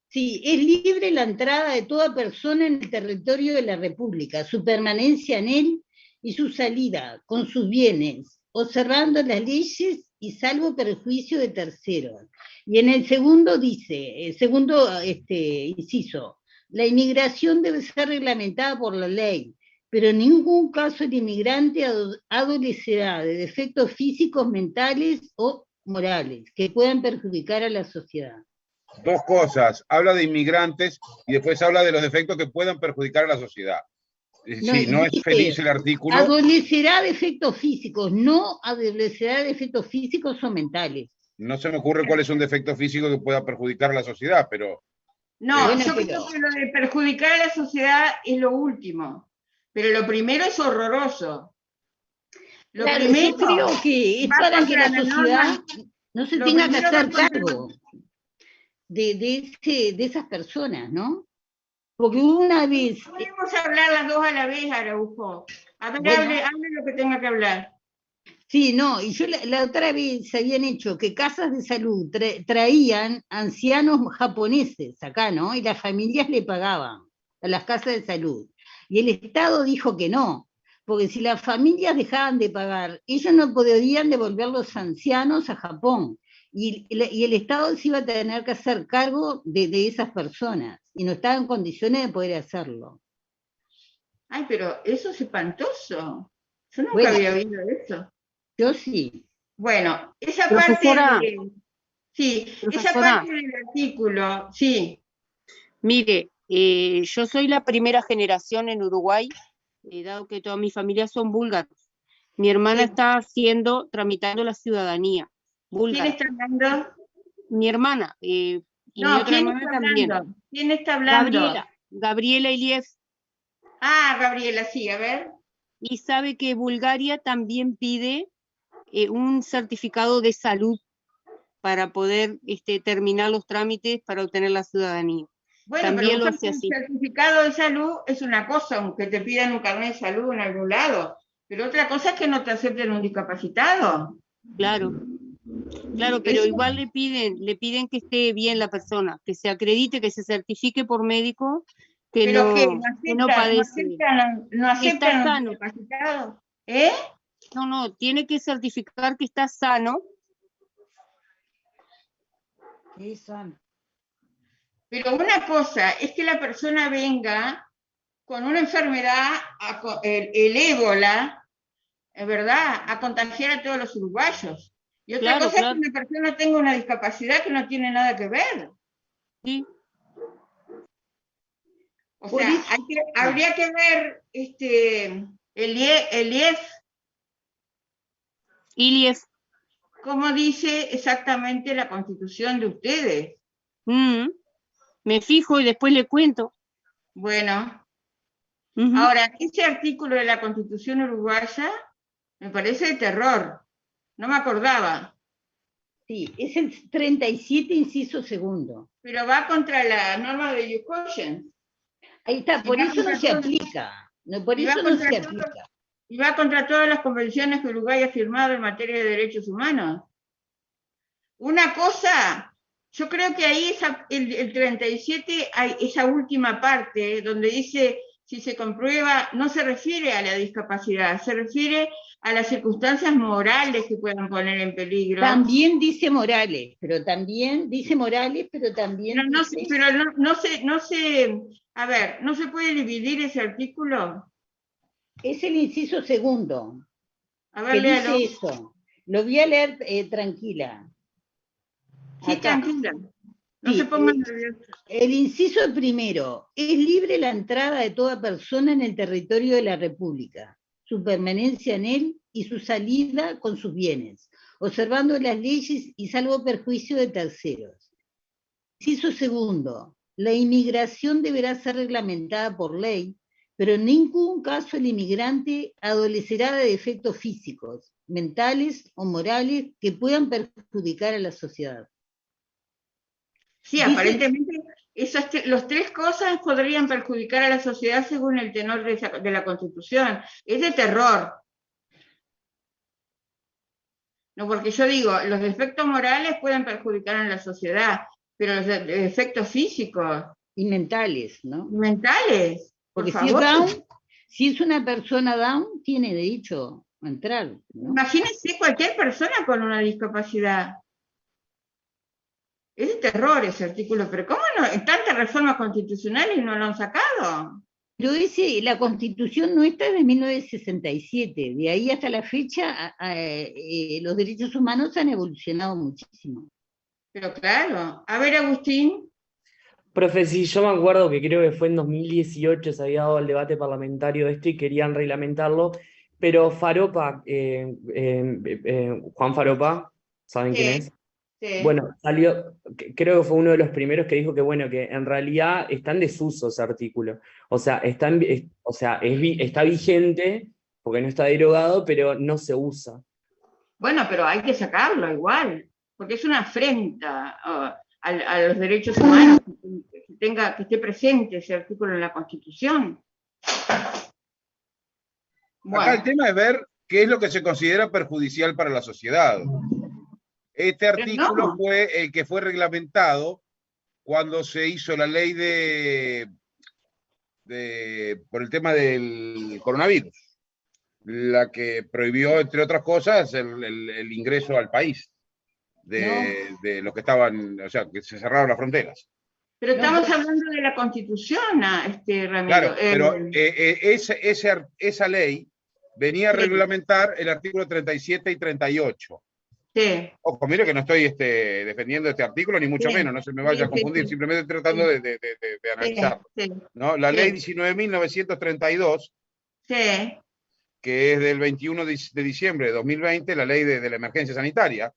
Sí, es libre la entrada de toda persona en el territorio de la República, su permanencia en él y su salida con sus bienes, observando las leyes y salvo perjuicio de terceros. Y en el segundo dice, el segundo inciso, la inmigración debe ser reglamentada por la ley, pero en ningún caso el inmigrante adolecerá de defectos físicos, mentales o morales que puedan perjudicar a la sociedad. Dos cosas, habla de inmigrantes y después habla de los defectos que puedan perjudicar a la sociedad. Sí, no es feliz el artículo. Adolecerá de efectos físicos, no adolecerá de efectos físicos o mentales. No se me ocurre cuál es un defecto físico que pueda perjudicar a la sociedad, pero... No, yo creo que lo de perjudicar a la sociedad es lo último, pero lo primero es horroroso. Lo primero, yo creo que es para que la sociedad no se tenga que hacer cargo de esas personas, ¿no? Porque una vez... Podemos hablar las dos a la vez, Araujo. A ver, hable lo que tenga que hablar. Sí, no, y yo la otra vez se habían hecho que casas de salud traían ancianos japoneses acá, ¿no? Y las familias le pagaban a las casas de salud. Y el Estado dijo que no, porque si las familias dejaban de pagar, ellos no podrían devolver los ancianos a Japón. Y el Estado se iba a tener que hacer cargo de esas personas, y no estaba en condiciones de poder hacerlo. Ay, pero eso es espantoso. Yo nunca había oído eso. Yo sí. Bueno, esa Profesora, parte esa parte del artículo, sí. Mire, yo soy la primera generación en Uruguay, dado que toda mi familia son búlgaros. Mi hermana está tramitando la ciudadanía búlgara. ¿Quién está hablando? Mi hermana, y mi otra hermana también. ¿Quién está hablando? Gabriela Iliev. Ah, Gabriela, sí, a ver. Y sabe que Bulgaria también pide un certificado de salud para poder terminar los trámites para obtener la ciudadanía. Bueno, también pero lo hace así. El certificado de salud es una cosa, aunque te pidan un carnet de salud en algún lado, pero otra cosa es que no te acepten un discapacitado. Claro, pero igual le piden que esté bien la persona, que se acredite, que se certifique por médico, que no padece. No aceptan está un discapacitado. ¿Eh? No, tiene que certificar que está sano. Esa. Pero una cosa es que la persona venga con una enfermedad, el ébola, es verdad, a contagiar a todos los uruguayos. Y otra Claro, cosa claro. es que una persona tenga una discapacidad que no tiene nada que ver. Sí. O Por sea, eso- habría que ver el IEF, Ilief. cómo dice exactamente la constitución de ustedes. Me fijo y después le cuento. Bueno, Ujú. ahora, ese artículo de la constitución uruguaya me parece de terror. No me acordaba. Sí, es el 37, inciso segundo. Pero va contra la norma de Yukoyen. Ahí está, Y por va eso no contra se todo- aplica. No, por y va eso no contra se todo- aplica. Y va contra todas las convenciones que Uruguay ha firmado en materia de derechos humanos. Una cosa, yo creo que ahí el 37 hay esa última parte donde dice si se comprueba, no se refiere a la discapacidad, se refiere a las circunstancias morales que puedan poner en peligro. También dice Morales, pero también dice Morales, pero también Pero no, dice, a ver, ¿no se puede dividir ese artículo? es el inciso segundo, A ver, que léalo. dice eso. Lo voy a leer tranquila. Sí, Acá. tranquila. No Sí, se pongan nerviosos. el inciso primero, es libre la entrada de toda persona en el territorio de la República, su permanencia en él y su salida con sus bienes, observando las leyes y salvo perjuicio de terceros. Inciso segundo, la inmigración deberá ser reglamentada por ley, pero en ningún caso el inmigrante adolecerá de defectos físicos, mentales o morales que puedan perjudicar a la sociedad. Sí, Dice- aparentemente los tres cosas podrían perjudicar a la sociedad según el tenor de la Constitución. Es de terror. No, porque yo digo, los defectos morales pueden perjudicar a la sociedad, pero los defectos físicos Y mentales, ¿no? y mentales, por Porque si es favor. Down, si es una persona Down, tiene derecho a entrar, ¿no? Imagínense cualquier persona con una discapacidad. Es de terror ese artículo, pero ¿cómo no? En tantas reformas constitucionales no lo han sacado. Pero la Constitución nuestra es de 1967, de ahí hasta la fecha los derechos humanos han evolucionado muchísimo. Pero claro, a ver, Agustín. Profe, sí, yo me acuerdo que creo que fue en 2018 se había dado el debate parlamentario de esto y querían reglamentarlo, pero Faropa, Juan Faropa, ¿saben quién es? Sí. Bueno, salió, creo que fue uno de los primeros que dijo que, bueno, que en realidad está en desuso ese artículo. O sea, está vigente, porque no está derogado, pero no se usa. Bueno, pero hay que sacarlo igual, porque es una afrenta a los derechos humanos que esté presente ese artículo en la Constitución. Bueno. Acá el tema es ver qué es lo que se considera perjudicial para la sociedad. Este artículo fue el que fue reglamentado cuando se hizo la ley por el tema del coronavirus, la que prohibió, entre otras cosas, el ingreso al país de los que estaban, o sea, que se cerraron las fronteras. Pero estamos hablando de la Constitución, Ramiro. Claro, pero esa ley venía a reglamentar el artículo 37 y 38. Sí. Ojo, mire que no estoy defendiendo este artículo, ni mucho menos, no se me vaya a confundir, simplemente tratando de analizarlo. ¿No? La ley 19.932, que es del 21 de diciembre de 2020, la ley de la emergencia sanitaria,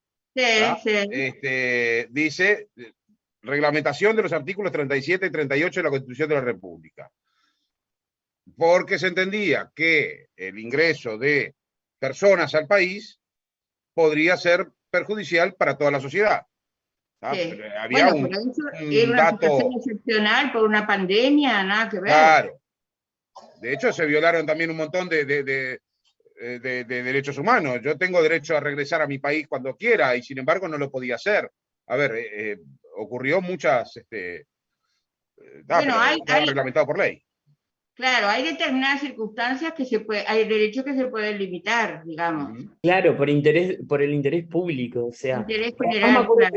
dice reglamentación de los artículos 37 y 38 de la Constitución de la República. Porque se entendía que el ingreso de personas al país podría ser perjudicial para toda la sociedad. Había un una situación excepcional por una pandemia, nada que ver. Claro. De hecho, se violaron también un montón de derechos humanos. Yo tengo derecho a regresar a mi país cuando quiera y sin embargo no lo podía hacer. A ver, ocurrió muchas... está reglamentado por ley. Claro, hay determinadas circunstancias hay derechos que se pueden limitar, digamos. Claro, por el interés público, o sea. Interés general, claro.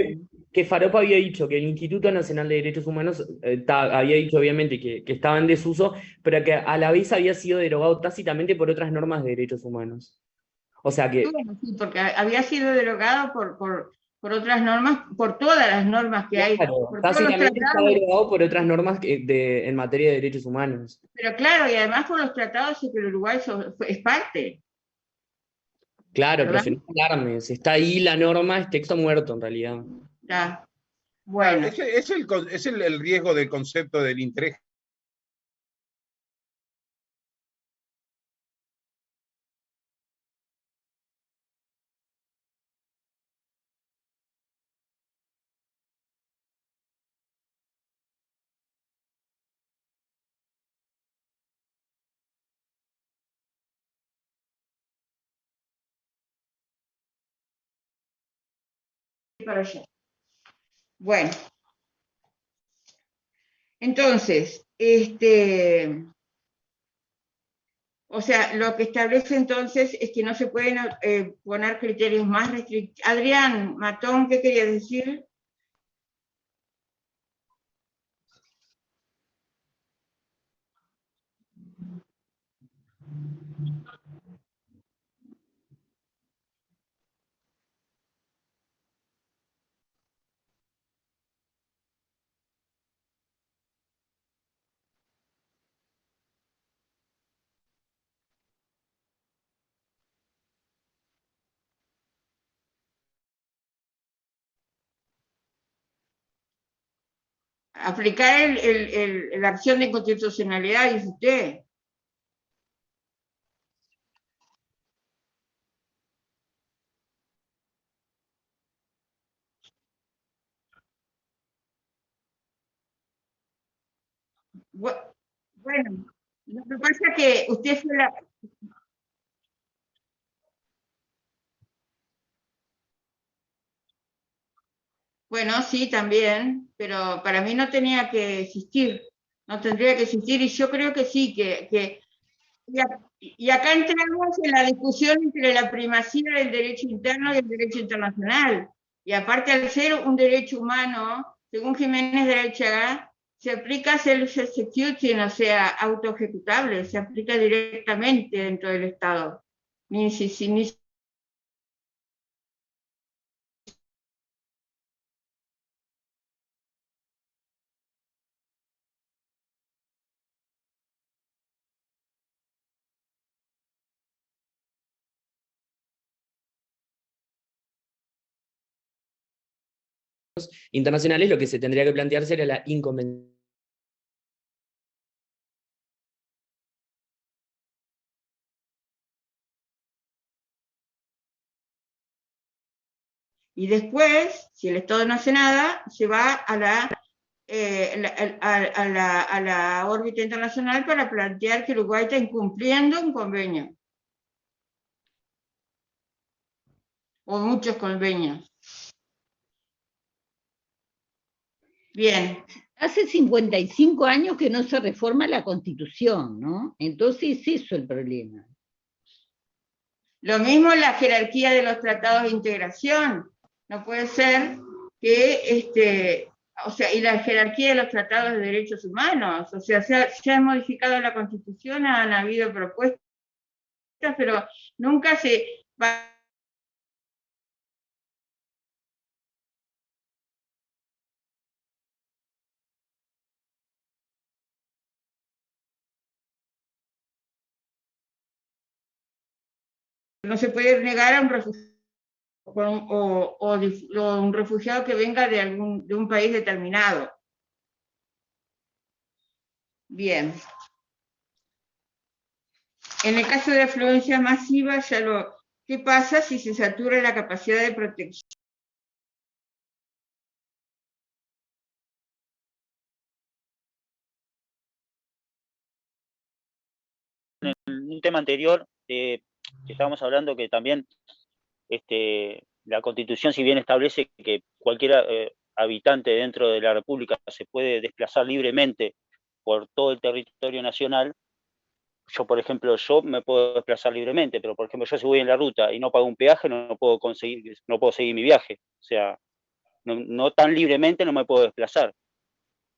que Farop había dicho que el Instituto Nacional de Derechos Humanos había dicho obviamente que estaba en desuso, pero que a la vez había sido derogado tácitamente por otras normas de derechos humanos. O sea que... Bueno, sí, porque había sido derogado por otras normas, por todas las normas que hay, Claro, por todos los tácitamente está tratados, derogado por otras normas en materia de derechos humanos. pero claro, y además por los tratados que el Uruguay es parte. Claro, ¿verdad? pero no alarmes, está ahí la norma, es texto muerto en realidad. Ya. Bueno. Es el riesgo del concepto del interés para allá. Bueno. Entonces, o sea, lo que establece entonces es que no se pueden poner criterios más restrictivos. Adrián Matón, ¿qué quería decir? Aplicar la acción de inconstitucionalidad, dice usted. Bueno, lo que pasa es que usted fue la... Bueno, sí, también, pero para mí no tenía que existir, no tendría que existir, y yo creo que sí, y acá entramos en la discusión entre la primacía del derecho interno y el derecho internacional, y aparte al ser un derecho humano, según Jiménez de la Chaga, se aplica self-executing, o sea, autoejecutable, se aplica directamente dentro del Estado, ni Internacionales, lo que se tendría que plantear sería la inconveniencia. Y después, si el Estado no hace nada, se va a la órbita internacional para plantear que Uruguay está incumpliendo un convenio. O muchos convenios. Bien. Hace 55 años que no se reforma la Constitución, ¿no? Entonces es eso el problema. Lo mismo la jerarquía de los tratados de integración. No puede ser que, o sea, y la jerarquía de los tratados de derechos humanos. O sea, se ha modificado la Constitución, han habido propuestas, pero nunca se va. No se puede negar a un refugiado o un refugiado que venga de un país determinado. Bien. En el caso de afluencia masiva, ¿qué pasa si se satura la capacidad de protección? En un tema anterior, que estábamos hablando que también la Constitución, si bien establece que cualquier habitante dentro de la República se puede desplazar libremente por todo el territorio nacional, por ejemplo, yo me puedo desplazar libremente, pero por ejemplo, yo si voy en la ruta y no pago un peaje, no puedo seguir mi viaje. O sea, no tan libremente no me puedo desplazar.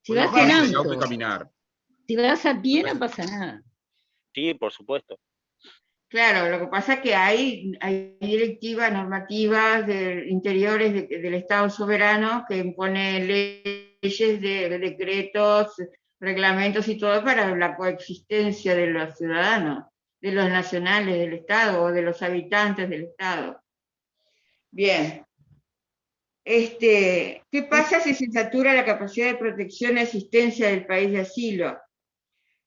Si vas Bueno, en vamos en auto, auto y caminar. si vas a pie no pasa nada. Sí, por supuesto. Claro, lo que pasa es que hay directivas, normativas interiores del Estado soberano que impone leyes, decretos, reglamentos y todo para la coexistencia de los ciudadanos, de los nacionales del Estado o de los habitantes del Estado. Bien. ¿Qué pasa si se satura la capacidad de protección y asistencia del país de asilo?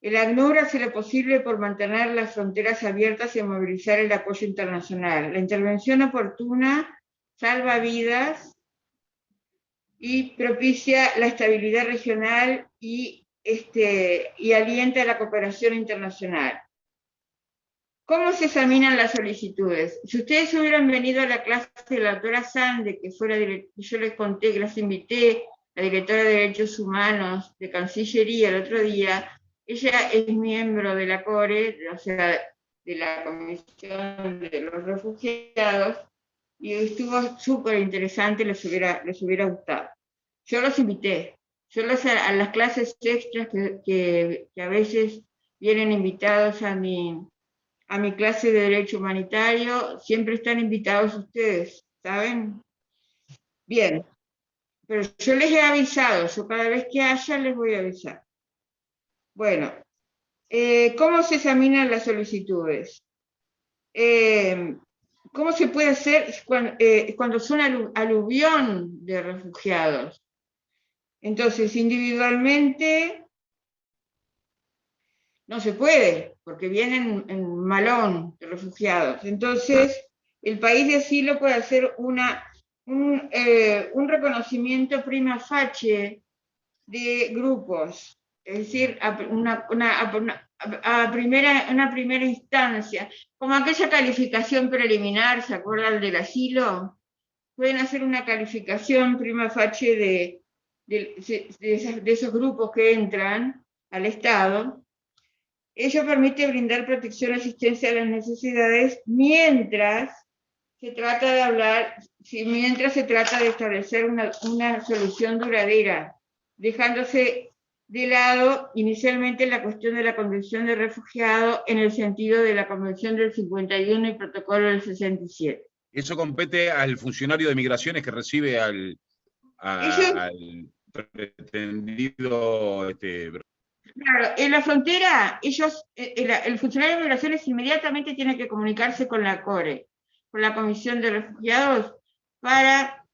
El ACNUR hace lo posible por mantener las fronteras abiertas y movilizar el apoyo internacional. La intervención oportuna salva vidas y propicia la estabilidad regional y alienta la cooperación internacional. ¿Cómo se examinan las solicitudes? Si ustedes hubieran venido a la clase de la doctora Sande, que yo les conté, que las invité, la directora de Derechos Humanos de Cancillería el otro día, ella es miembro de la CORE, o sea, de la Comisión de los Refugiados, y estuvo súper interesante, les hubiera gustado. Yo los invité, a las clases extras que a veces vienen invitados a mi clase de Derecho Humanitario, siempre están invitados ustedes, ¿saben? Bien, pero yo les he avisado, yo cada vez que haya les voy a avisar. Bueno, ¿cómo se examinan las solicitudes? ¿Cómo se puede hacer cuando son aluvión de refugiados? Entonces, individualmente no se puede, porque vienen en malón de refugiados. Entonces, el país de asilo puede hacer un reconocimiento prima facie de grupos, es decir, una primera instancia, como aquella calificación preliminar, ¿se acuerdan del asilo? Pueden hacer una calificación prima facie de esos grupos que entran al Estado. Ello permite brindar protección y asistencia a las necesidades mientras se trata de establecer una solución duradera, dejándose de lado inicialmente la cuestión de la condición de refugiado en el sentido de la Convención del 51 y Protocolo del 67. Eso compete al funcionario de migraciones que recibe al pretendido. Claro, en la frontera, el funcionario de migraciones inmediatamente tiene que comunicarse con la CORE, con la Comisión de Refugiados, para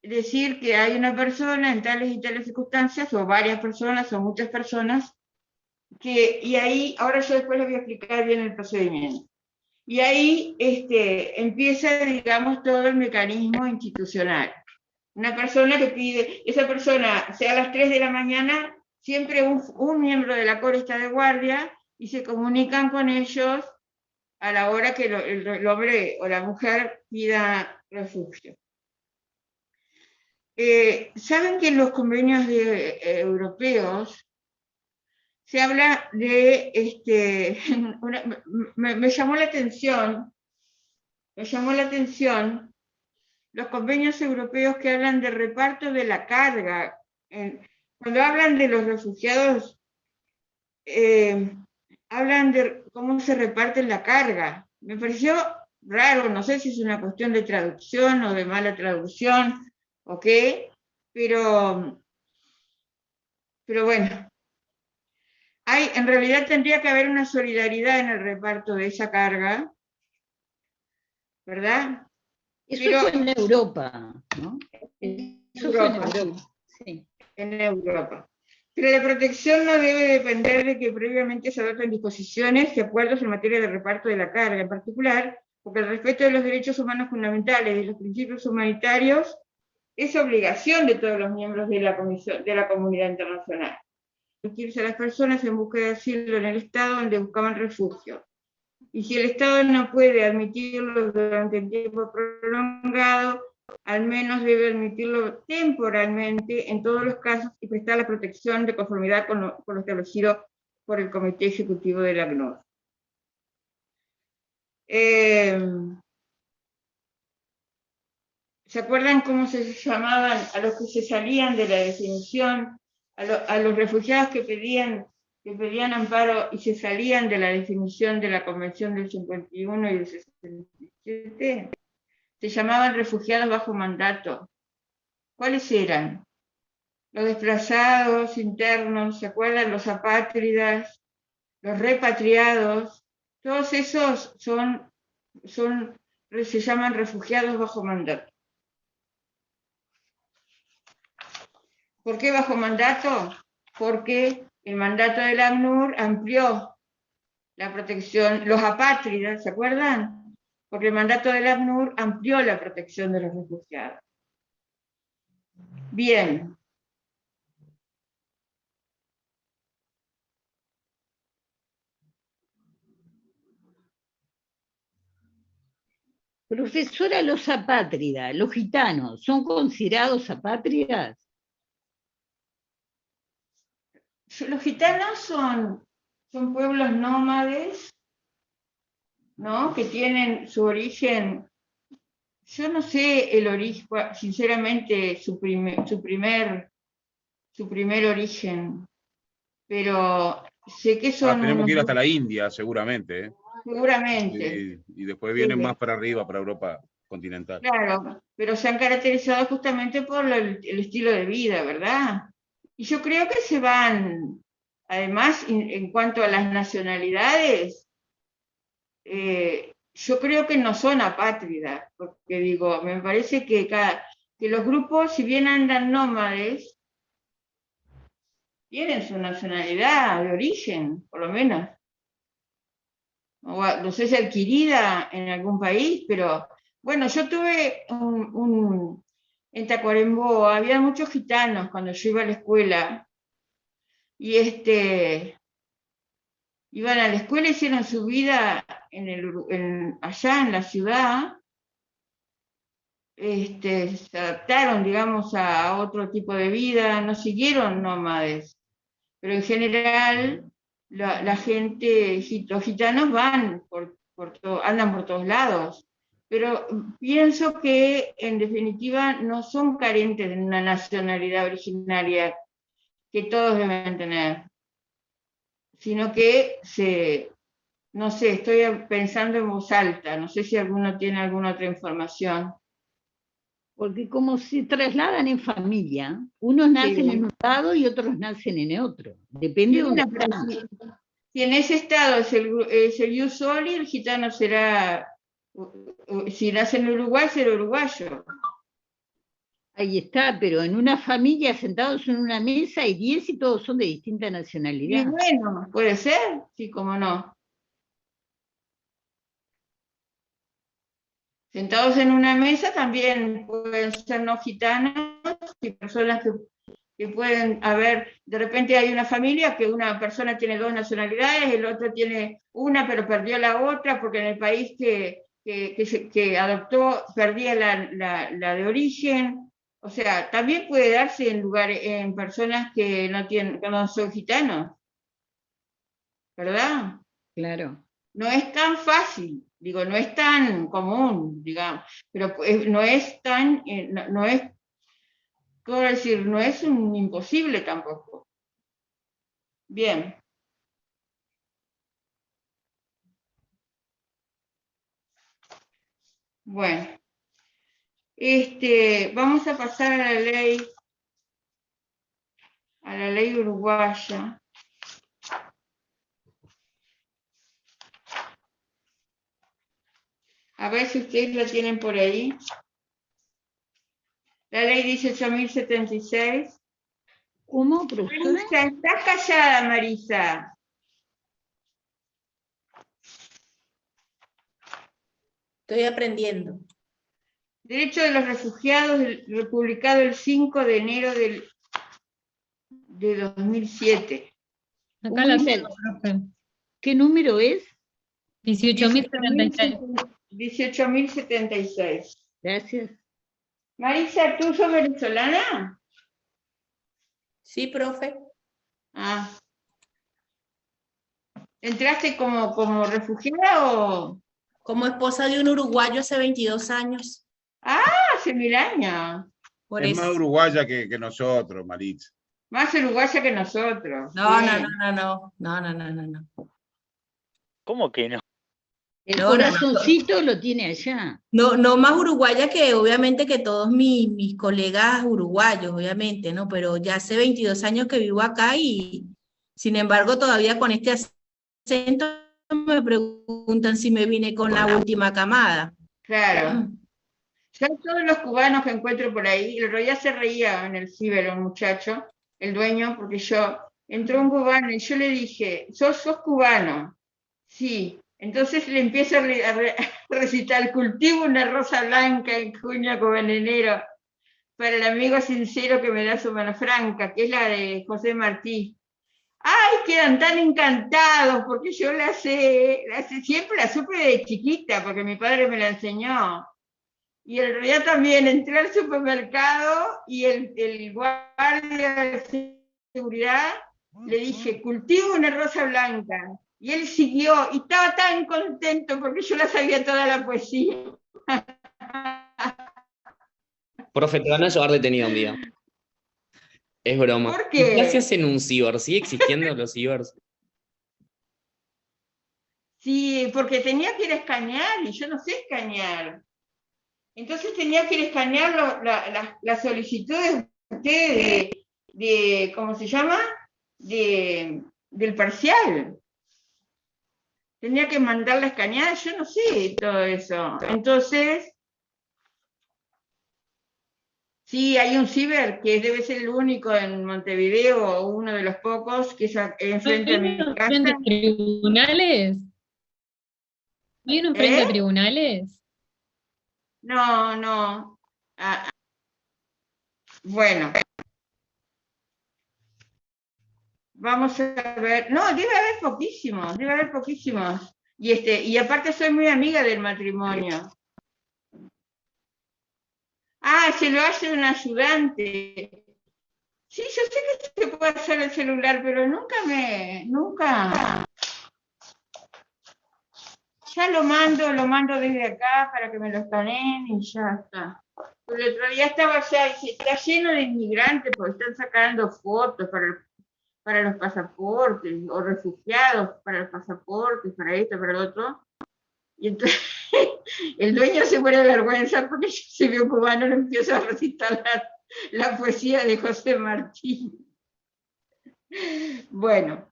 decir que hay una persona en tales y tales circunstancias, o varias personas, o muchas personas, y ahí, ahora yo después les voy a explicar bien el procedimiento. Y ahí empieza, digamos, todo el mecanismo institucional. Una persona que pide, esa persona, sea a las 3 de la mañana, siempre un miembro de la CORE está de guardia y se comunican con ellos a la hora que el hombre o la mujer pida refugio. Saben que en los convenios europeos se habla de, me llamó la atención los convenios europeos que hablan de reparto de la carga. Cuando hablan de los refugiados, hablan de cómo se reparte la carga. Me pareció raro, no sé si es una cuestión de traducción o de mala traducción, o qué, pero bueno. En realidad tendría que haber una solidaridad en el reparto de esa carga, ¿verdad? Eso fue en Europa, ¿no? Eso fue en Europa, sí. En Europa. Pero la protección no debe depender de que previamente se adopten disposiciones y acuerdos en materia de reparto de la carga, en particular, porque el respeto de los derechos humanos fundamentales y los principios humanitarios es obligación de todos los miembros de la comunidad internacional. Dirigirse a las personas en busca de asilo en el Estado donde buscaban refugio. Y si el Estado no puede admitirlo durante un tiempo prolongado, al menos debe admitirlo temporalmente en todos los casos y prestar la protección de conformidad con lo establecido por el Comité Ejecutivo de la ACNUR. ¿Se acuerdan cómo se llamaban a los que se salían de la definición? A los refugiados que pedían amparo y se salían de la definición de la Convención del 51 y del 67, se llamaban refugiados bajo mandato. ¿Cuáles eran? Los desplazados internos, ¿se acuerdan? Los apátridas, los repatriados, todos esos se llaman refugiados bajo mandato. ¿Por qué bajo mandato? Porque el mandato del ACNUR amplió la protección, los apátridas, ¿se acuerdan? Porque el mandato del ACNUR amplió la protección de los refugiados. Bien. Profesora, los apátridas, los gitanos, ¿son considerados apátridas? Los gitanos son pueblos nómades, ¿no? Que tienen su origen, yo no sé el origen, sinceramente, su primer origen, pero sé que son... tenemos que ir hasta la India, seguramente, ¿eh? Seguramente. Y después vienen más para arriba, para Europa continental. Claro, pero se han caracterizado justamente por el estilo de vida, ¿verdad? Y yo creo que se van, además, en cuanto a las nacionalidades, yo creo que no son apátridas, porque digo, me parece que los grupos, si bien andan nómades, tienen su nacionalidad de origen, por lo menos. No sé si adquirida en algún país, pero bueno, yo tuve en Tacuarembó, había muchos gitanos cuando yo iba a la escuela, y iban a la escuela, hicieron su vida allá en la ciudad, se adaptaron, digamos, a otro tipo de vida, no siguieron nómades, pero en general la gente, los gitanos van andan por todos lados, pero pienso que en definitiva no son carentes de una nacionalidad originaria que todos deben tener, sino que no sé, estoy pensando en voz alta, no sé si alguno tiene alguna otra información. Porque como se trasladan en familia, unos nacen en un lado y otros nacen en otro. Depende de dónde están. Si en ese estado es el ius soli, el gitano será, si nace en Uruguay, será uruguayo. Ahí está, pero en una familia sentados en una mesa hay 10 y todos son de distinta nacionalidad. Y bueno, puede ser, sí, cómo no. Sentados en una mesa también pueden ser no gitanos y personas que pueden haber, de repente hay una familia que una persona tiene dos nacionalidades, el otro tiene una pero perdió la otra porque en el país que adoptó perdía la de origen. O sea, también puede darse en personas que no son gitanos, ¿verdad? Claro. No es tan fácil, digo, no es tan común, digamos, pero no es tan, no es, ¿cómo decir? No es un imposible tampoco. Bien. Bueno. Vamos a pasar a la ley uruguaya. A ver si ustedes la tienen por ahí. La ley 18.076. ¿Cómo, profesora? Marisa, estás callada, Marisa. Estoy aprendiendo. Derecho de los refugiados, publicado el 5 de enero de 2007. Acá la tengo, profe. ¿Qué número es? 18.076. 18.076. Gracias. Marisa, ¿tú sos venezolana? Sí, profe. Ah. ¿Entraste como refugiada o...? Como esposa de un uruguayo hace 22 años. Ah, hace 1000 años. Por Es eso. más uruguaya que nosotros, Maritza. Más uruguaya que nosotros. No, sí. no. ¿Cómo que no? El No, no, no. corazoncito lo tiene allá. No más uruguaya que obviamente que todos mis colegas uruguayos, obviamente, ¿no? Pero ya hace 22 años que vivo acá y sin embargo todavía con este acento me preguntan si me vine con la última camada. Claro. Yo todos los cubanos que encuentro por ahí, el otro día se reía en el ciber un muchacho, el dueño, porque entró un cubano y yo le dije, ¿sos cubano? Sí. Entonces le empiezo a recitar, cultivo una rosa blanca en junio como en enero, para el amigo sincero que me da su mano franca, que es la de José Martí. ¡Ay, quedan tan encantados! Porque yo la sé, siempre la supe de chiquita, porque mi padre me la enseñó. Y el día también entré al supermercado y el guardia de seguridad le dije, cultivo una rosa blanca. Y él siguió y estaba tan contento porque yo la sabía toda la poesía. Profe, te van a llevar detenido un día. Es broma. ¿Por ¿Y qué qué? hacías en un ciber? ¿Sigue existiendo los cibers? Sí, porque tenía que ir a escanear y yo no sé escanear. Entonces tenía que ir a escanear las solicitudes de ¿cómo se llama? Del parcial. Tenía que mandarla a escanear, yo no sé todo eso. Entonces, sí, hay un ciber que debe ser el único en Montevideo, o uno de los pocos, que es enfrente a mi casa. ¿Frente a tribunales? ¿Hay uno frente a tribunales? No. Bueno. Vamos a ver. No, debe haber poquísimos. Y aparte soy muy amiga del matrimonio. Ah, se lo hace un ayudante. Sí, yo sé que se puede hacer el celular, pero nunca. Ya lo mando desde acá para que me lo escaneen y ya está. El otro día estaba allá y está lleno de inmigrantes porque están sacando fotos para los pasaportes, o refugiados para los pasaportes, para esto, para lo otro. Y entonces el dueño se muere de vergüenza porque se vio cubano, le empieza a recitar la poesía de José Martí. Bueno.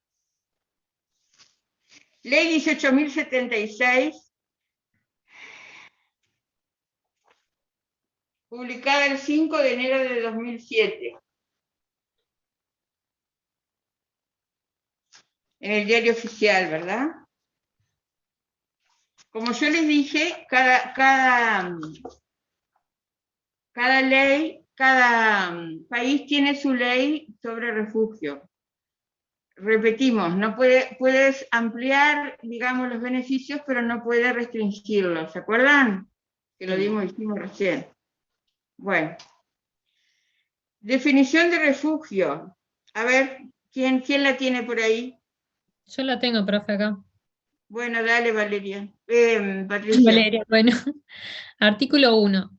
Ley 18.076, publicada el 5 de enero de 2007. En el diario oficial, ¿verdad? Como yo les dije, cada ley, cada país tiene su ley sobre refugio. Repetimos, no puedes ampliar, digamos, los beneficios, pero no puedes restringirlos. ¿Se acuerdan? Que lo dijimos recién. Bueno. Definición de refugio. A ver, ¿quién la tiene por ahí? Yo la tengo, profe, acá. Bueno, dale, Valeria. Patricia. Valeria, bueno. Artículo 1.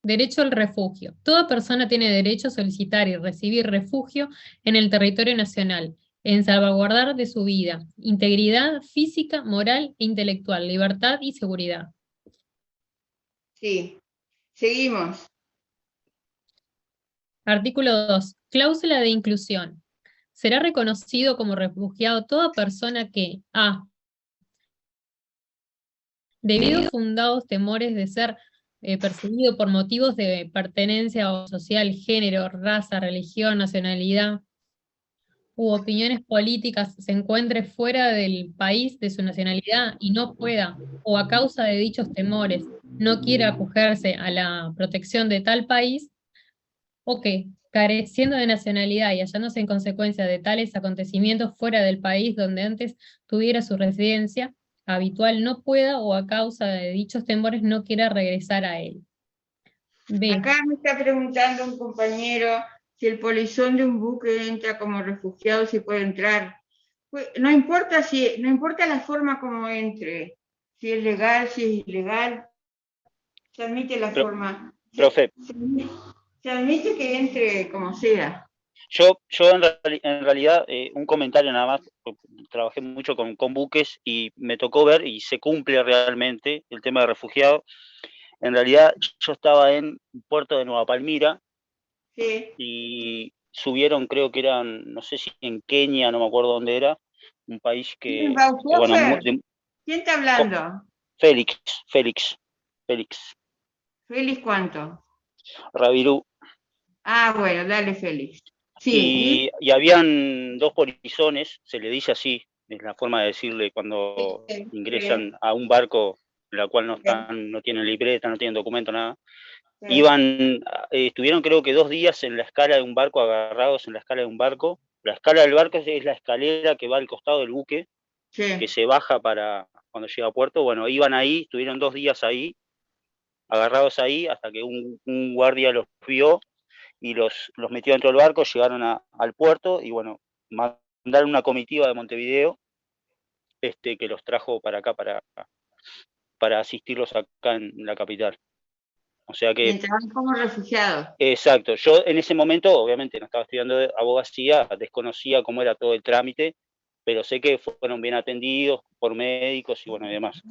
Derecho al refugio. Toda persona tiene derecho a solicitar y recibir refugio en el territorio nacional, en salvaguardar de su vida, integridad física, moral e intelectual, libertad y seguridad. Sí. Seguimos. Artículo 2. Cláusula de inclusión. Será reconocido como refugiado toda persona que a. Debido a fundados temores de ser perseguido por motivos de pertenencia social, género, raza, religión, nacionalidad u opiniones políticas, se encuentre fuera del país de su nacionalidad y no pueda, o a causa de dichos temores, no quiera acogerse a la protección de tal país, o que, careciendo de nacionalidad y hallándose en consecuencia de tales acontecimientos fuera del país donde antes tuviera su residencia habitual, no pueda o a causa de dichos temores no quiera regresar a él. B. Acá me está preguntando un compañero si el polizón de un buque entra como refugiado, si puede entrar. No importa la forma como entre, si es legal, si es ilegal, se admite la forma. Profe, Se admite que entre como sea. yo en realidad, un comentario nada más, trabajé mucho con buques y me tocó ver, y se cumple realmente el tema de refugiados. En realidad, yo estaba en el puerto de Nueva Palmira Sí. y subieron, creo que eran, no sé si en Kenia, no me acuerdo dónde era, un país ¿Quién, que, bueno, ¿Quién está hablando? Félix ¿Félix cuánto? Ravirú. Ah, bueno, dale, Félix. Sí. Y habían 2 polizones, se le dice así, es la forma de decirle cuando ingresan a un barco en la cual no tienen libreta, no tienen documento, nada. Estuvieron creo que 2 días en la escala de un barco, agarrados en la escala de un barco. La escala del barco es la escalera que va al costado del buque, que se baja para cuando llega a puerto. Bueno, iban ahí, estuvieron 2 días ahí, agarrados ahí, hasta que un guardia los vio y los metió dentro del barco, llegaron al puerto y bueno, mandaron una comitiva de Montevideo que los trajo para acá, para asistirlos acá en la capital. O sea que... Entraban como refugiados. Exacto. Yo en ese momento, obviamente, no estaba estudiando abogacía, desconocía cómo era todo el trámite, pero sé que fueron bien atendidos por médicos y bueno, y demás.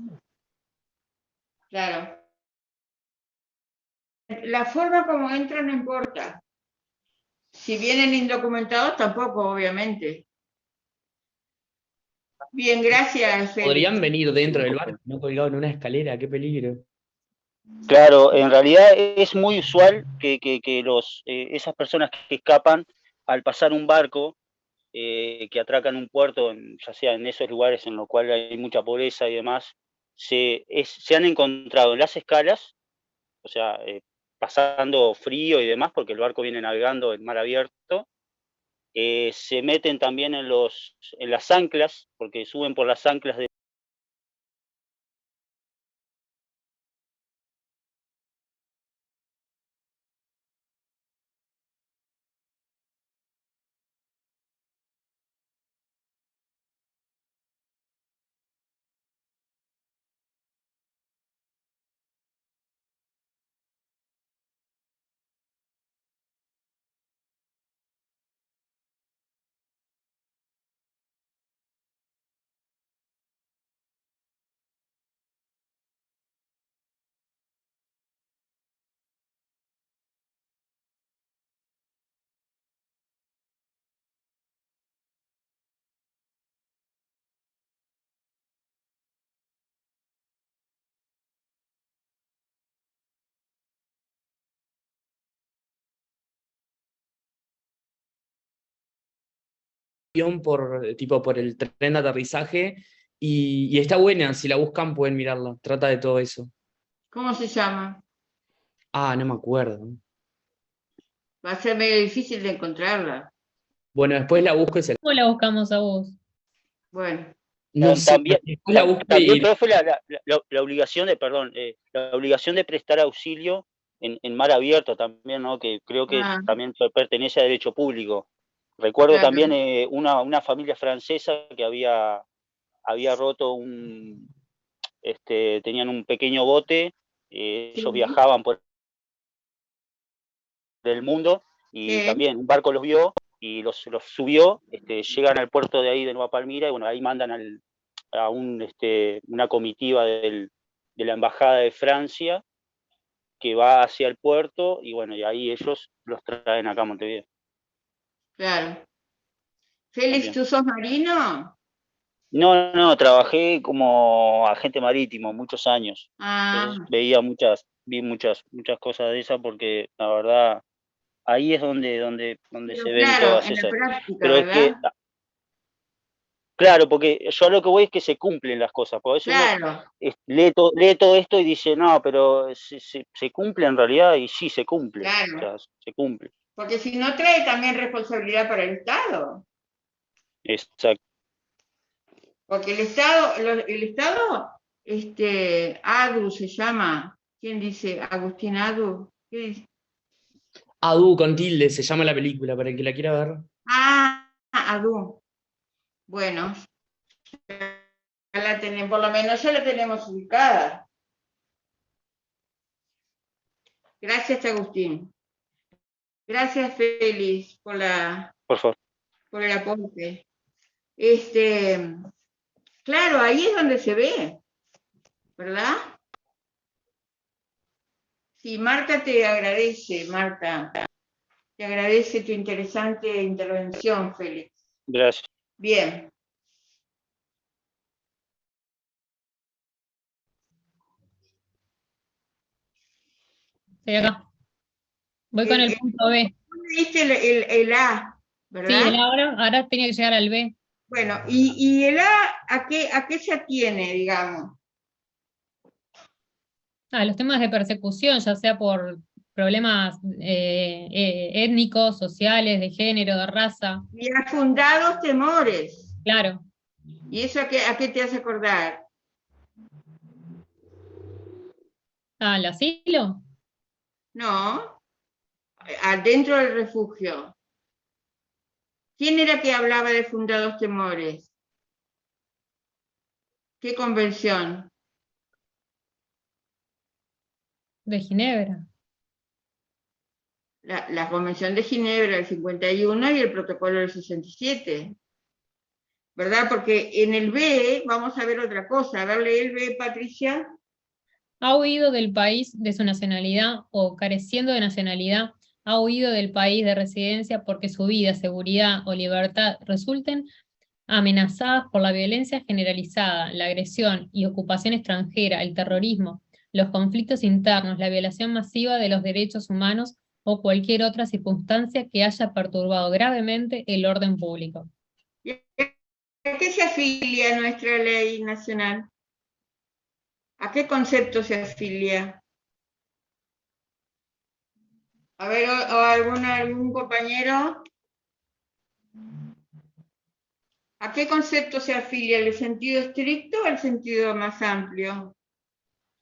Claro. La forma como entran no importa. Si vienen indocumentados, tampoco, obviamente. Bien, gracias, Félix. Podrían venir dentro del barco, no colgados en una escalera, qué peligro. Claro, en realidad es muy usual que esas personas que escapan al pasar un barco, que atracan un puerto, ya sea en esos lugares en los cuales hay mucha pobreza y demás, se han encontrado en las escalas, o sea, pasando frío y demás, porque el barco viene navegando en mar abierto. Se meten también en las anclas, porque suben por las anclas de por el tren de aterrizaje y está buena, si la buscan pueden mirarla, trata de todo eso. ¿Cómo se llama? Ah, no me acuerdo. Va a ser medio difícil de encontrarla. Bueno, después la busco y se la... ¿Cómo la buscamos a vos? Bueno. No sé, también, después la busco también y... profe, la obligación de, perdón, la obligación de prestar auxilio en mar abierto también, ¿no? Que creo que también pertenece a derecho público. Recuerdo también una familia francesa que había roto tenían un pequeño bote, ellos viajaban por el mundo y también un barco los vio y los subió, llegan al puerto de ahí de Nueva Palmira y bueno, ahí mandan a una comitiva de la Embajada de Francia que va hacia el puerto y bueno, y ahí ellos los traen acá a Montevideo. Claro. Félix, ¿tú sos marino? No, trabajé como agente marítimo muchos años. Entonces vi muchas cosas de esas porque la verdad ahí es donde se ven todas esas. Pero es que, claro, porque yo a lo que voy es que se cumplen las cosas, porque a veces uno lee todo esto y dice, no, pero se cumple en realidad y sí se cumple. Claro. O sea, se cumple. Porque si no trae también responsabilidad para el Estado. Exacto. Porque el Estado, ADU se llama. ¿Quién dice? Agustín ADU. ¿Qué dice? ADU con tilde, se llama la película, para el que la quiera ver. Ah, ADU. Bueno, por lo menos ya la tenemos ubicada. Gracias, Agustín. Gracias, Félix, por Por favor. por el aporte. Claro, ahí es donde se ve, ¿verdad? Sí, Marta te agradece, Marta. Te agradece tu interesante intervención, Félix. Gracias. Bien. Estoy acá. Voy con el punto B. Viste el A, ¿verdad? Sí, ahora tenía que llegar al B. Bueno, ¿y el A a qué se atiene, digamos? Los temas de persecución, ya sea por problemas étnicos, sociales, de género, de raza. Y a fundados temores. Claro. ¿Y eso a qué te hace acordar? ¿Al asilo? No, adentro del refugio. ¿Quién era que hablaba de fundados temores? ¿Qué convención? De Ginebra. La Convención de Ginebra del 51 y el Protocolo del 67. ¿Verdad? Porque en el B vamos a ver otra cosa. A ver, lee el B, Patricia. Ha huido del país de su nacionalidad o, careciendo de nacionalidad, ha huido del país de residencia porque su vida, seguridad o libertad resulten amenazadas por la violencia generalizada, la agresión y ocupación extranjera, el terrorismo, los conflictos internos, la violación masiva de los derechos humanos o cualquier otra circunstancia que haya perturbado gravemente el orden público. ¿A qué se afilia nuestra ley nacional? ¿A qué concepto se afilia? A ver, algún compañero. ¿A qué concepto se afilia? ¿El sentido estricto o el sentido más amplio?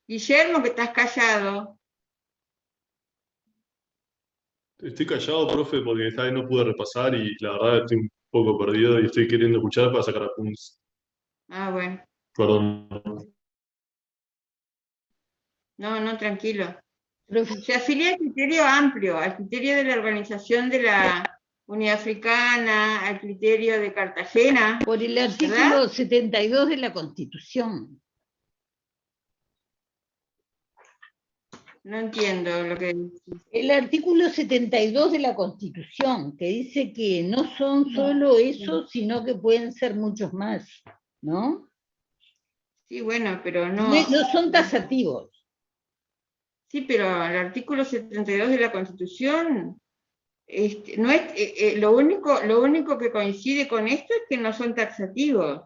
Guillermo, que estás callado. Estoy callado, profe, porque esta vez no pude repasar y la verdad estoy un poco perdido y estoy queriendo escuchar para sacar apuntes. Ah, bueno. Perdón. No, tranquilo. Se afilia al criterio amplio, al criterio de la Organización de la Unidad Africana, al criterio de Cartagena. Por el artículo 72 de la Constitución. No entiendo lo que dice. El artículo 72 de la Constitución, que dice que no son solo esos, sino que pueden ser muchos más, ¿no? Sí, bueno, pero no... No son taxativos. Sí, pero el artículo 72 de la Constitución, no es, lo único que coincide con esto es que no son taxativos,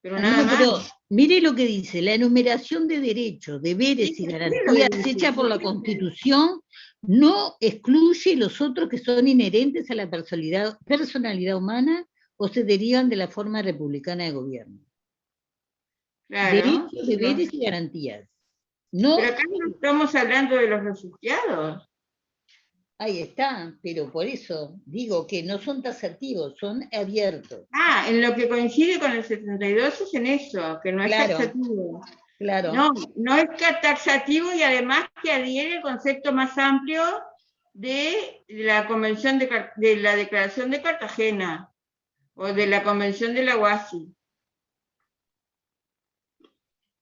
pero nada más. Pero mire lo que dice, la enumeración de derechos, deberes y garantías hecha por la Constitución no excluye los otros que son inherentes a la personalidad humana o se derivan de la forma republicana de gobierno. Claro. Derechos, deberes y garantías. No, pero acá no estamos hablando de los refugiados. Ahí está, pero por eso digo que no son taxativos, son abiertos. Ah, en lo que coincide con el 72 es en eso, que no es taxativo. Claro. No es taxativo y además que adhiere el concepto más amplio de la Convención de la Declaración de Cartagena o de la Convención de la UASI.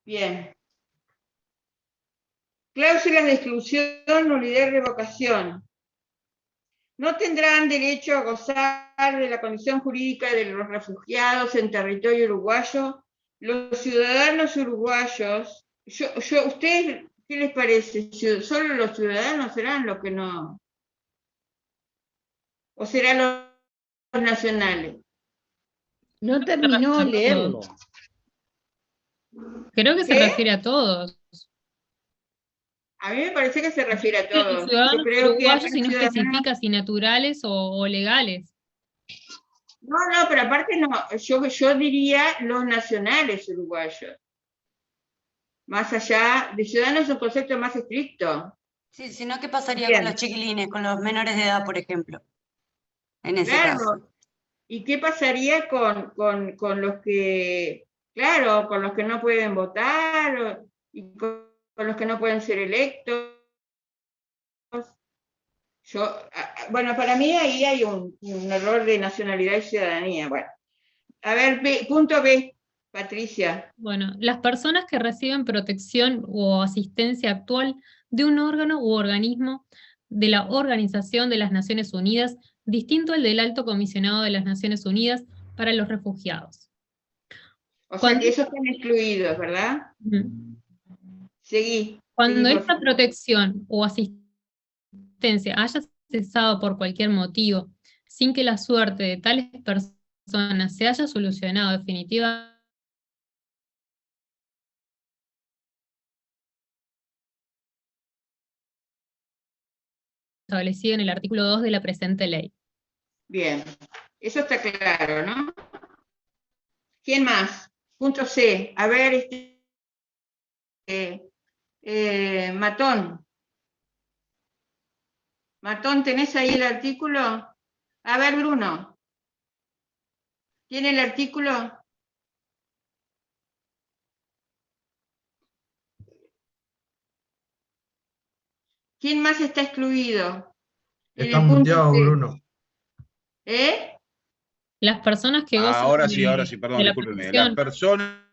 Bien. Cláusulas de exclusión, nulidad y revocación. No tendrán derecho a gozar de la condición jurídica de los refugiados en territorio uruguayo los ciudadanos uruguayos. ¿Ustedes qué les parece? ¿Solo los ciudadanos serán los que no? ¿O serán los nacionales? No terminó de leerlo. Creo que se refiere a todos. A mí me parece que se refiere a todos. Los ciudadanos Yo creo uruguayos, que si no especifica si naturales o legales. No, pero aparte no, yo diría los nacionales uruguayos. Más allá, de ciudadanos es un concepto más estricto. Sí, si no, ¿qué pasaría con los chiquilines, con los menores de edad, por ejemplo? En ese caso. ¿Y qué pasaría con los que, claro, con los que no pueden votar y con los que no pueden ser electos? Bueno, para mí ahí hay un error de nacionalidad y ciudadanía. Bueno, a ver, punto B, Patricia. Bueno, las personas que reciben protección o asistencia actual de un órgano u organismo de la Organización de las Naciones Unidas, distinto al del Alto Comisionado de las Naciones Unidas para los Refugiados. O sea que esos están excluidos, ¿verdad? Seguí. Cuando esta protección o asistencia haya cesado por cualquier motivo, sin que la suerte de tales personas se haya solucionado definitivamente, establecido en el artículo 2 de la presente ley. Bien, eso está claro, ¿no? ¿Quién más? Punto C. A ver, Matón. Matón, ¿tenés ahí el artículo? A ver, Bruno. ¿Tiene el artículo? ¿Quién más está excluido? Está muteado, Bruno. ¿Eh? Las personas que gozan Ahora sí, perdón, de la discúlpeme. protección. Las personas